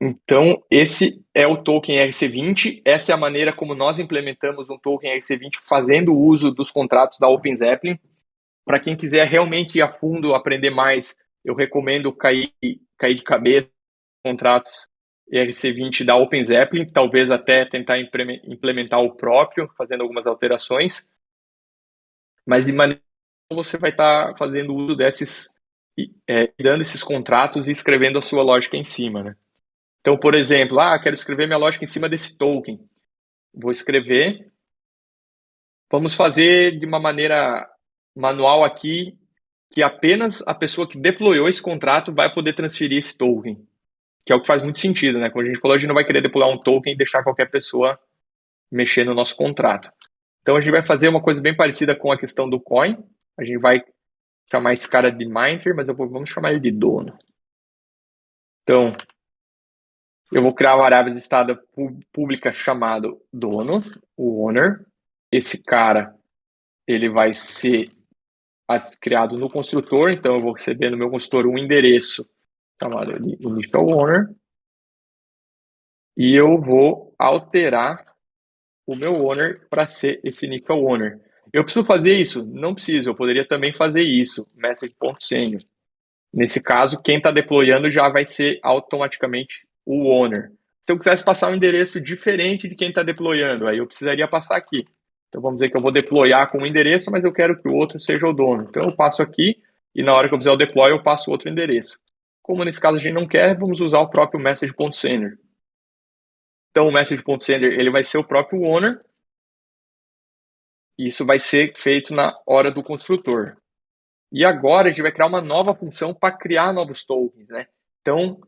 Então, esse é o token RC20. Essa é a maneira como nós implementamos um token RC20 fazendo uso dos contratos da OpenZeppelin. Para quem quiser realmente ir a fundo, aprender mais, eu recomendo cair de cabeça nos contratos RC20 da OpenZeppelin, talvez até tentar implementar o próprio, fazendo algumas alterações. Mas de maneira você vai estar fazendo uso desses, dando esses contratos e escrevendo a sua lógica em cima, né? Então, por exemplo, quero escrever minha lógica em cima desse token. Vou escrever. Vamos fazer de uma maneira manual aqui, que apenas a pessoa que deployou esse contrato vai poder transferir esse token, que é o que faz muito sentido, né? Como a gente falou, a gente não vai querer deployar um token e deixar qualquer pessoa mexer no nosso contrato. Então, a gente vai fazer uma coisa bem parecida com a questão do coin. A gente vai chamar esse cara de miner, mas vamos chamar ele de dono. Então, Eu vou criar uma variável de estado pública chamado dono, o owner. Esse cara, ele vai ser criado no construtor, então eu vou receber no meu construtor um endereço chamado de initial owner. E eu vou alterar o meu owner para ser esse initial owner. Eu preciso fazer isso? Não preciso, eu poderia também fazer isso, message.senior. Nesse caso, quem está deployando já vai ser automaticamente o owner. Se eu quisesse passar um endereço diferente de quem está deployando, aí eu precisaria passar aqui. Então vamos dizer que eu vou deployar com um endereço, mas eu quero que o outro seja o dono. Então eu passo aqui e na hora que eu fizer o deploy eu passo outro endereço. Como nesse caso a gente não quer, vamos usar o próprio message.sender. Então o message.sender ele vai ser o próprio owner. E isso vai ser feito na hora do construtor. E agora a gente vai criar uma nova função para criar novos tokens, né? Então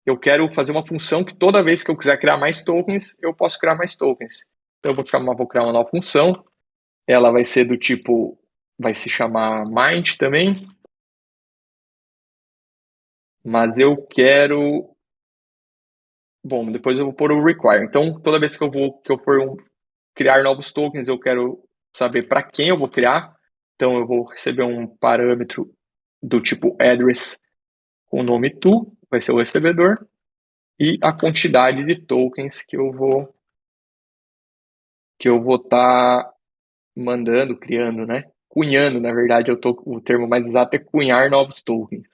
eu quero fazer uma função que toda vez que eu quiser criar mais tokens, eu posso criar mais tokens. Então eu vou criar uma nova função. Ela vai ser do tipo, vai se chamar Mind também. Mas eu quero, bom, depois eu vou pôr o require. Então toda vez que eu for criar novos tokens, eu quero saber para quem eu vou criar. Então eu vou receber um parâmetro do tipo address com o nome to, vai ser o recebedor, e a quantidade de tokens que eu vou estar mandando, criando, né? Cunhando, na verdade, o termo mais exato é cunhar novos tokens.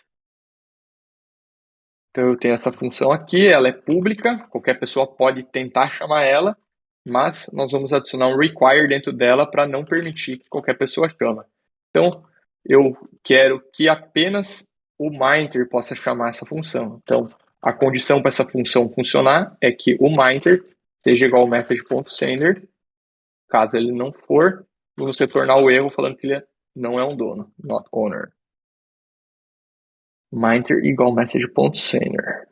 Então eu tenho essa função aqui, ela é pública, qualquer pessoa pode tentar chamar ela, mas nós vamos adicionar um require dentro dela para não permitir que qualquer pessoa chame. Então eu quero que apenas o Mainter possa chamar essa função. Então a condição para essa função funcionar é que o Mainter seja igual ao message.sender. Caso ele não for, vamos retornar o erro falando que ele não é um dono, not owner. Mainter igual message.sender.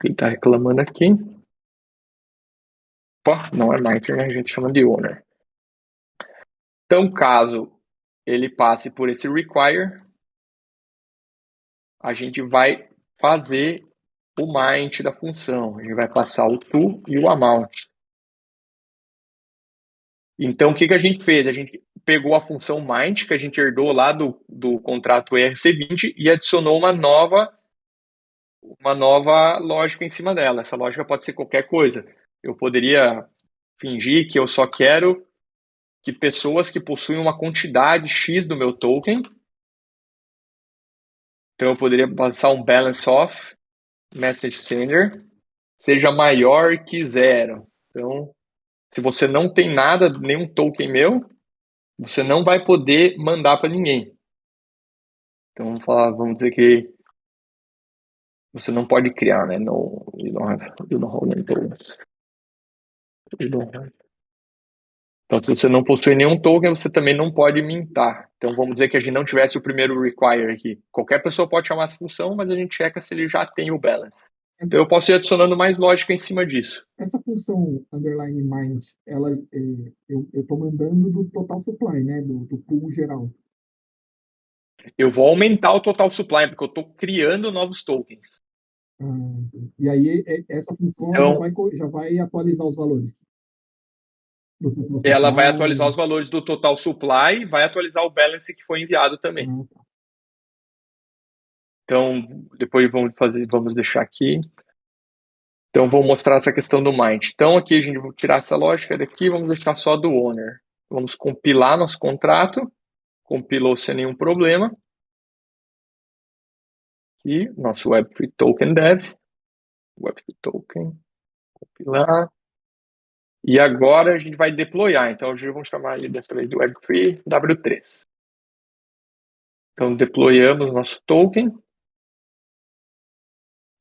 Ele está reclamando aqui. Opa, não é Mainter, né? A gente chama de owner. Então, caso ele passe por esse require, a gente vai fazer o mind da função. A gente vai passar o to e o amount. Então, o que a gente fez? A gente pegou a função mind, que a gente herdou lá do contrato ERC20 e adicionou uma nova lógica em cima dela. Essa lógica pode ser qualquer coisa. Eu poderia fingir que eu só quero que pessoas que possuem uma quantidade X do meu token. Então eu poderia passar um balance of message sender seja maior que 0. Então, se você não tem nada, nenhum token meu, você não vai poder mandar para ninguém. Então vamos dizer que você não pode criar, né? No, you don't hold any tokens. Então, se você não possui nenhum token, você também não pode mintar. Então, vamos dizer que a gente não tivesse o primeiro require aqui. Qualquer pessoa pode chamar essa função, mas a gente checa se ele já tem o balance. Então, eu posso ir adicionando mais lógica em cima disso. Essa função underline mind, ela, eu estou mandando do total supply, né? Do pool geral. Eu vou aumentar o total supply, porque eu estou criando novos tokens. E aí, essa função Então, já vai atualizar os valores. Ela vai atualizar os valores do total supply, vai atualizar o balance que foi enviado também. Tá. Então, depois vamos deixar aqui. Então, vou mostrar essa questão do mind. Então, aqui a gente vai tirar essa lógica daqui, vamos deixar só do owner. Vamos compilar nosso contrato. Compilou sem nenhum problema. E nosso Web3 Token Dev. Web3 Token. Compilar. E agora a gente vai deployar. Então, hoje vamos chamar ele dessa vez de Web3 W3. Então, deployamos nosso token.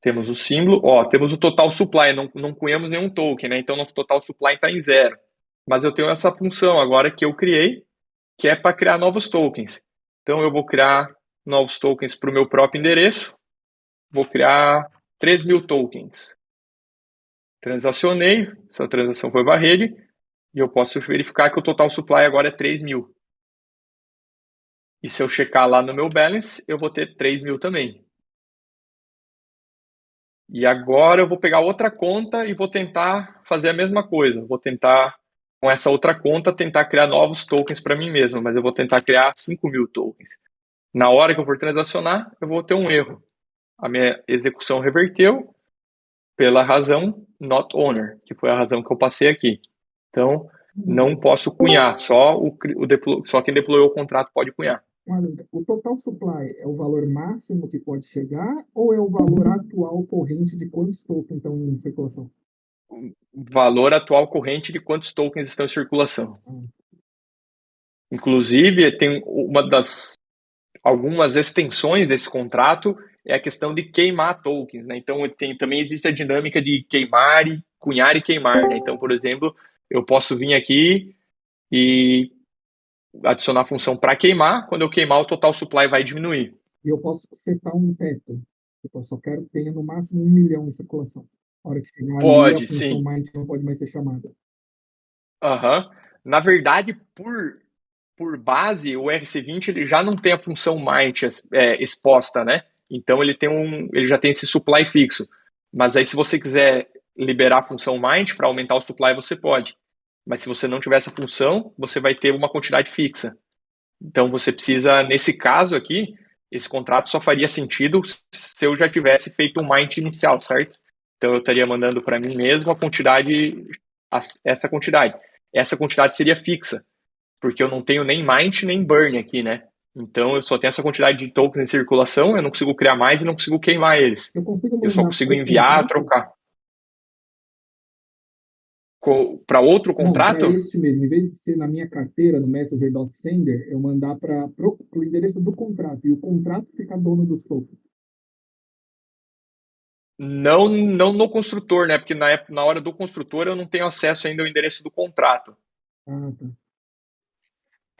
Temos o símbolo. Temos o total supply. Não cunhamos nenhum token, né? Então, nosso total supply está em 0. Mas eu tenho essa função agora que eu criei, que é para criar novos tokens. Então, eu vou criar novos tokens para o meu próprio endereço. Vou criar 3.000 tokens. Transacionei. Essa transação foi varrida. E eu posso verificar que o total supply agora é 3.000. E se eu checar lá no meu balance, eu vou ter 3.000 também. E agora eu vou pegar outra conta e vou tentar fazer a mesma coisa. Vou tentar, com essa outra conta, tentar criar novos tokens para mim mesmo, mas eu vou tentar criar 5.000 tokens. Na hora que eu for transacionar, eu vou ter um erro. A minha execução reverteu pela razão not owner, que foi a razão que eu passei aqui. Então, não posso cunhar, só quem deployou o contrato pode cunhar. Uma dúvida. O total supply é o valor máximo que pode chegar ou é o valor atual corrente de quantos tokens estão em circulação? Valor atual corrente de quantos tokens estão em circulação. Inclusive, tem algumas extensões desse contrato é a questão de queimar tokens, né? Então, também existe a dinâmica de cunhar e queimar, né? Então, por exemplo, eu posso vir aqui e adicionar a função para queimar. Quando eu queimar, o total supply vai diminuir. E eu posso setar um teto. Tipo, eu só quero que tenha no máximo 1 milhão em circulação. A hora que chegar ali, a Pode, função sim. mind não pode mais ser chamada. Uhum. Na verdade, por base, o RC20 ele já não tem a função might exposta, né? Então ele já tem esse supply fixo. Mas aí se você quiser liberar a função might para aumentar o supply, você pode. Mas se você não tiver essa função, você vai ter uma quantidade fixa. Então você precisa, nesse caso aqui, esse contrato só faria sentido se eu já tivesse feito um might inicial, certo? Então eu estaria mandando para mim mesmo essa quantidade. Essa quantidade seria fixa, porque eu não tenho nem mint nem burn aqui, né? Então eu só tenho essa quantidade de tokens em circulação, eu não consigo criar mais e não consigo queimar eles. Eu consigo Eu só mandar consigo pro enviar, contrato? trocar. Para outro Não, para contrato? este mesmo. Em vez de ser na minha carteira, no messenger.sender, eu mandar para o endereço do contrato e o contrato ficar dono dos tokens. Não, não no construtor, né? Porque na hora do construtor eu não tenho acesso ainda ao endereço do contrato. Ah, tá.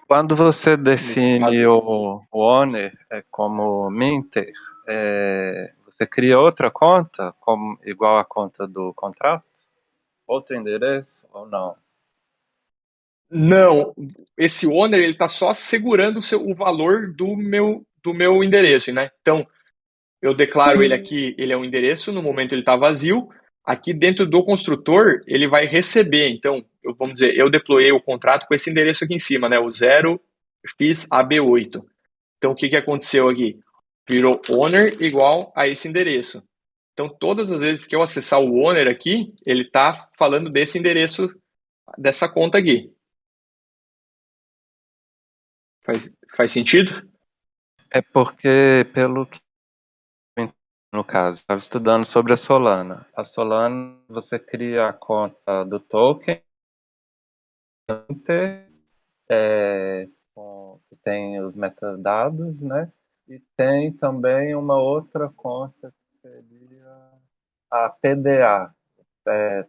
Quando você Nesse define caso. o owner como minter, você cria outra conta, igual a conta do contrato? Outro endereço ou não? Não, esse owner ele está só segurando o valor do meu endereço, né? Então, eu declaro ele aqui, ele é um endereço, no momento ele está vazio. Aqui dentro do construtor, ele vai receber. Então, vamos dizer, eu deployei o contrato com esse endereço aqui em cima, né? O 0xAB8. Então, o que aconteceu aqui? Virou owner igual a esse endereço. Então, todas as vezes que eu acessar o owner aqui, ele está falando desse endereço, dessa conta aqui. Faz sentido? É porque, pelo que no caso, estava estudando sobre a Solana. A Solana, você cria a conta do token, que tem os metadados, né? E tem também uma outra conta que seria a PDA,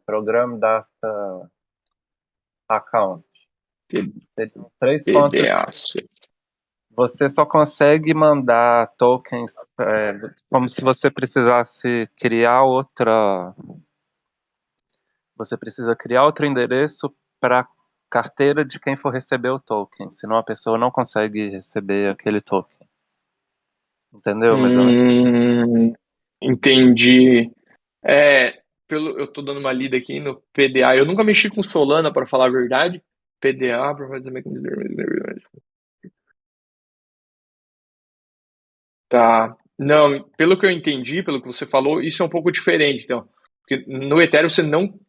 Program Data Account. Seriam três contas. PDA. Você só consegue mandar tokens como se você precisasse criar outra. Você precisa criar outro endereço para carteira de quem for receber o token, senão a pessoa não consegue receber aquele token. Entendeu, mais ou menos? Entendi. Eu estou dando uma lida aqui no PDA. Eu nunca mexi com Solana, para falar a verdade. PDA, Provider Mechanism. Tá. Não, pelo que eu entendi, pelo que você falou, isso é um pouco diferente, então. Porque no Ethereum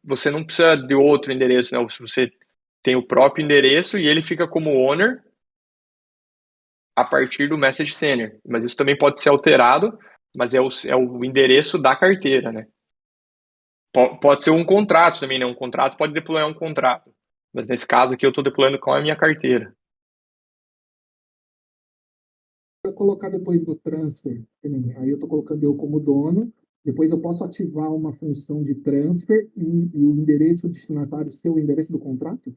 você não precisa de outro endereço, né? Você tem o próprio endereço e ele fica como owner a partir do message sender. Mas isso também pode ser alterado, mas é o endereço da carteira, né? Pode ser um contrato também, né? Um contrato pode deployar um contrato. Mas nesse caso aqui eu estou deployando com a minha carteira. Eu colocar depois do transfer, aí eu estou colocando eu como dono, depois eu posso ativar uma função de transfer e o endereço destinatário ser o endereço do contrato?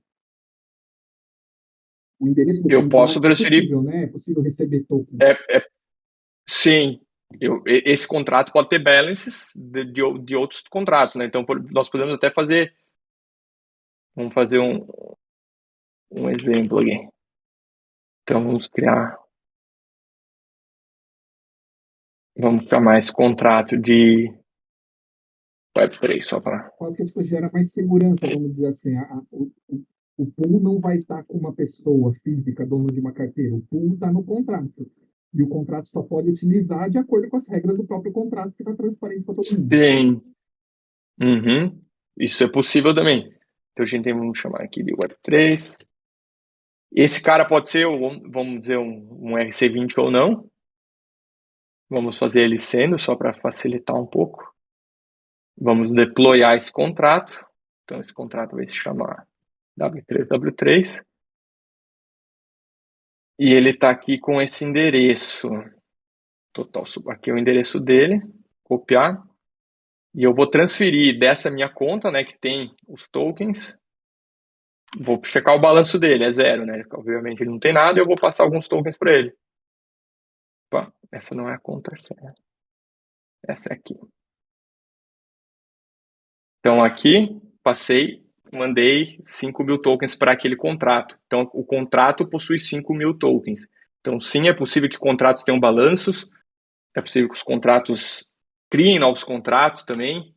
O endereço do Eu posso contrato é transferir. possível, né? É possível receber token. Sim. Esse contrato pode ter balances de outros contratos, né? Então nós podemos até fazer. Vamos fazer um exemplo aqui. Então vamos chamar esse contrato de Web3, só para... Qual que tipo, gera mais segurança, vamos dizer assim. O pool não vai estar com uma pessoa física, dono de uma carteira. O pool está no contrato. E o contrato só pode utilizar de acordo com as regras do próprio contrato, que está transparente para todo mundo. Sim. Uhum. Isso é possível também. Então a gente tem, vamos chamar aqui de Web3. Esse cara pode ser, vamos dizer, um RC20 ou não. Vamos fazer ele sendo, só para facilitar um pouco. Vamos deployar esse contrato. Então esse contrato vai se chamar W3W3. E ele está aqui com esse endereço. Total, aqui é o endereço dele. Copiar. E eu vou transferir dessa minha conta, né, que tem os tokens. Vou checar o balanço dele, é zero, né? Obviamente ele não tem nada, eu vou passar alguns tokens para ele. Opa, essa não é a conta certa. Essa é aqui. Então aqui, passei, mandei 5.000 tokens para aquele contrato. Então o contrato possui 5.000 tokens. Então sim, é possível que contratos tenham balanços, é possível que os contratos criem novos contratos também.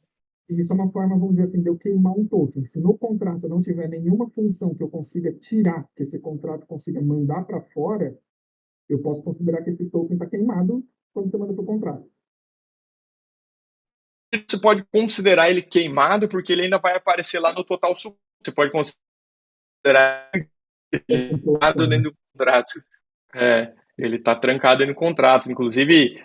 E isso é uma forma, vamos dizer assim, de eu queimar um token. Se no contrato não tiver nenhuma função que eu consiga tirar, que esse contrato consiga mandar para fora, eu posso considerar que esse token está queimado quando você manda para o contrato. Você pode considerar ele queimado porque ele ainda vai aparecer lá no total support. Você pode considerar ele queimado dentro do contrato. Ele está trancado dentro do contrato. Inclusive,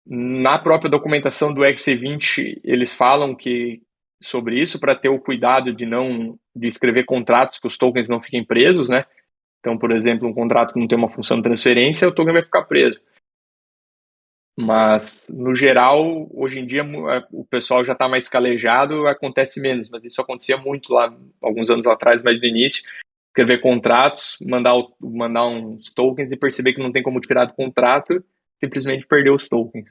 na própria documentação do XC20, eles falam que sobre isso para ter o cuidado de escrever contratos que os tokens não fiquem presos, né? Então, por exemplo, um contrato que não tem uma função de transferência, o token vai ficar preso. Mas, no geral, hoje em dia, o pessoal já está mais calejado, acontece menos. Mas isso acontecia muito lá, alguns anos atrás, mais no início. Escrever contratos, mandar uns tokens e perceber que não tem como tirar do contrato, simplesmente perder os tokens.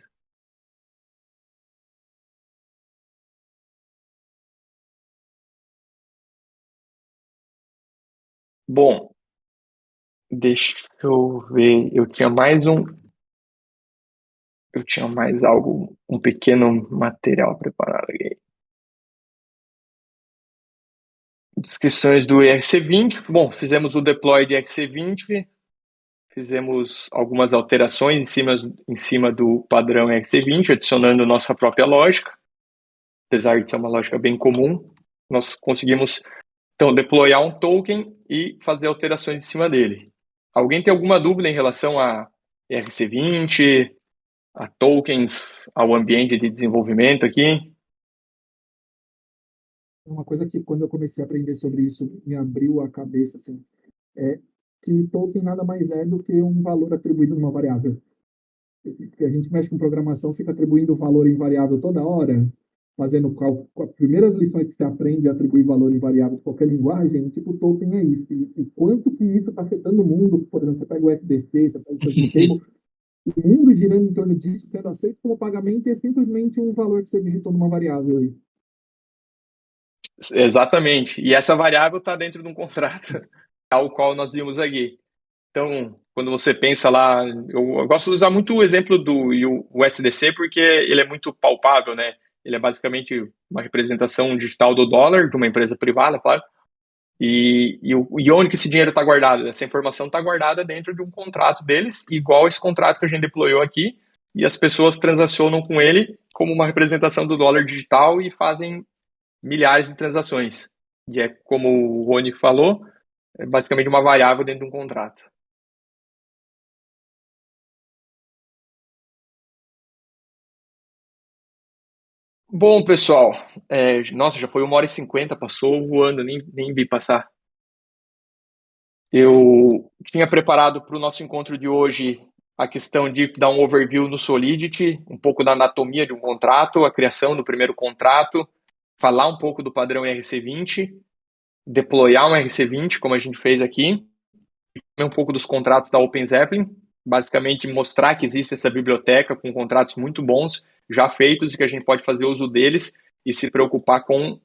Bom, deixa eu ver. Eu tinha mais algo, um pequeno material preparado aqui. Descrições do ERC20. Bom, fizemos o deploy de ERC20, fizemos algumas alterações em cima do padrão ERC20, adicionando nossa própria lógica. Apesar de ser uma lógica bem comum, nós conseguimos, então, deployar um token e fazer alterações em cima dele. Alguém tem alguma dúvida em relação a ERC20, a tokens, ao ambiente de desenvolvimento aqui? Uma coisa que, quando eu comecei a aprender sobre isso, me abriu a cabeça, assim, é que token nada mais é do que um valor atribuído numa variável. Porque a gente mexe com programação, fica atribuindo valor em variável toda hora, fazendo as primeiras lições que você aprende a atribuir valor em variável de qualquer linguagem, tipo, token é isso. E quanto que isso está afetando o mundo? Por exemplo, você pega o SBC, você pega o Stable, o mundo girando em torno disso, sendo aceito como pagamento, e é simplesmente um valor que você digitou numa variável aí. Exatamente. E essa variável está dentro de um contrato, tal qual nós vimos aqui. Então, quando você pensa lá, eu gosto de usar muito o exemplo do USDC porque ele é muito palpável, né? Ele é basicamente uma representação digital do dólar de uma empresa privada, claro. E onde que esse dinheiro está guardado? Essa informação está guardada dentro de um contrato deles, igual esse contrato que a gente deployou aqui, e as pessoas transacionam com ele como uma representação do dólar digital e fazem milhares de transações. E é como o Rony falou, é basicamente uma variável dentro de um contrato. Bom, pessoal, nossa, já foi 1h50, passou voando, nem vi passar. Eu tinha preparado para o nosso encontro de hoje a questão de dar um overview no Solidity, um pouco da anatomia de um contrato, a criação do primeiro contrato, falar um pouco do padrão RC20, deployar um RC20, como a gente fez aqui, um pouco dos contratos da OpenZeppelin, basicamente mostrar que existe essa biblioteca com contratos muito bons, já feitos, e que a gente pode fazer uso deles e se preocupar com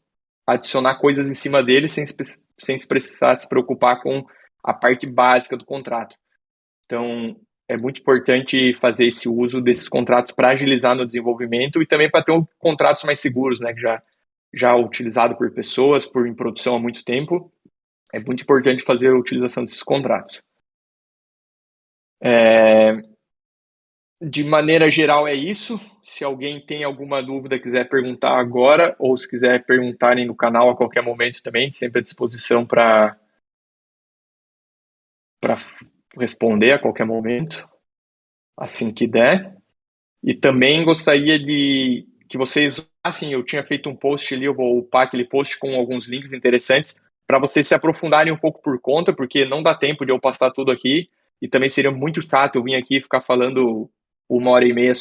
adicionar coisas em cima deles sem se precisar se preocupar com a parte básica do contrato. Então, é muito importante fazer esse uso desses contratos para agilizar no desenvolvimento e também para ter contratos mais seguros, né, que já já utilizado por pessoas, em produção há muito tempo. É muito importante fazer a utilização desses contratos. De maneira geral é isso. Se alguém tem alguma dúvida, quiser perguntar agora, ou se quiser perguntarem no canal a qualquer momento também, sempre à disposição para responder a qualquer momento, assim que der. E também gostaria de que vocês, assim, eu tinha feito um post ali, eu vou upar aquele post com alguns links interessantes para vocês se aprofundarem um pouco por conta, porque não dá tempo de eu passar tudo aqui, e também seria muito chato eu vir aqui e ficar falando 1h30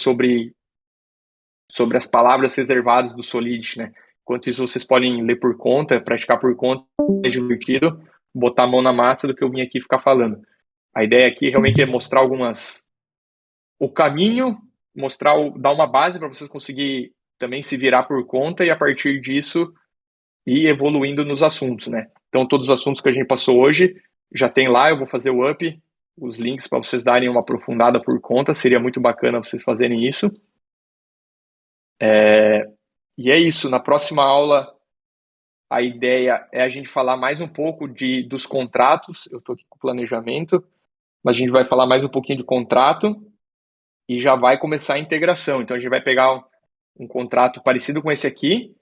sobre as palavras reservadas do Solidity, né? Enquanto isso, vocês podem ler por conta, praticar por conta, é divertido, botar a mão na massa do que eu vim aqui ficar falando. A ideia aqui realmente é mostrar o caminho, dar uma base para vocês conseguir também se virar por conta e a partir disso ir evoluindo nos assuntos, né? Então, todos os assuntos que a gente passou hoje já tem lá, eu vou fazer o up, os links para vocês darem uma aprofundada por conta, seria muito bacana vocês fazerem isso. E é isso, na próxima aula a ideia é a gente falar mais um pouco dos contratos, eu estou aqui com o planejamento, mas a gente vai falar mais um pouquinho de contrato e já vai começar a integração. Então a gente vai pegar um contrato parecido com esse aqui,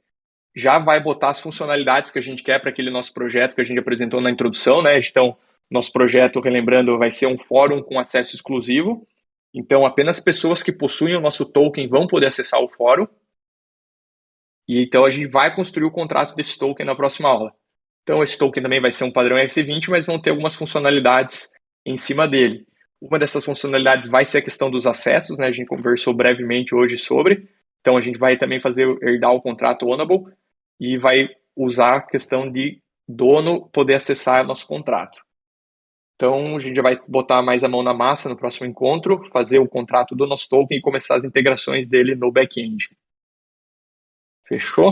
já vai botar as funcionalidades que a gente quer para aquele nosso projeto que a gente apresentou na introdução, né? Então, nosso projeto, relembrando, vai ser um fórum com acesso exclusivo. Então, apenas pessoas que possuem o nosso token vão poder acessar o fórum. E então a gente vai construir o contrato desse token na próxima aula. Então esse token também vai ser um padrão ERC20, mas vão ter algumas funcionalidades em cima dele. Uma dessas funcionalidades vai ser a questão dos acessos, né? A gente conversou brevemente hoje sobre. Então a gente vai também herdar o contrato Ownable e vai usar a questão de dono poder acessar nosso contrato. Então a gente já vai botar mais a mão na massa no próximo encontro, fazer o contrato do nosso token e começar as integrações dele no back-end. Fechou?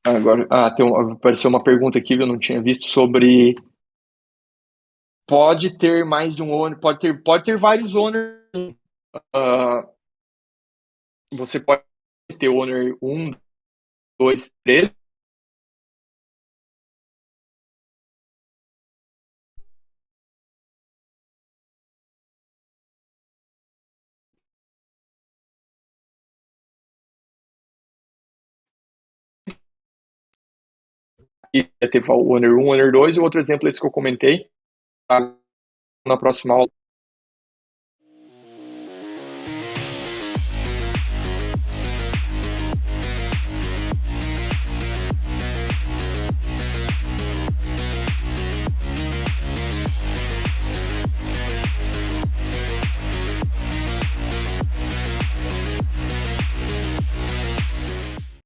Agora, apareceu uma pergunta aqui que eu não tinha visto sobre pode ter mais de um owner, pode ter vários owners. Você pode ter owner 1, 2, 3. E ter o owner 1, owner 2, e o outro exemplo é esse que eu comentei. Na próxima aula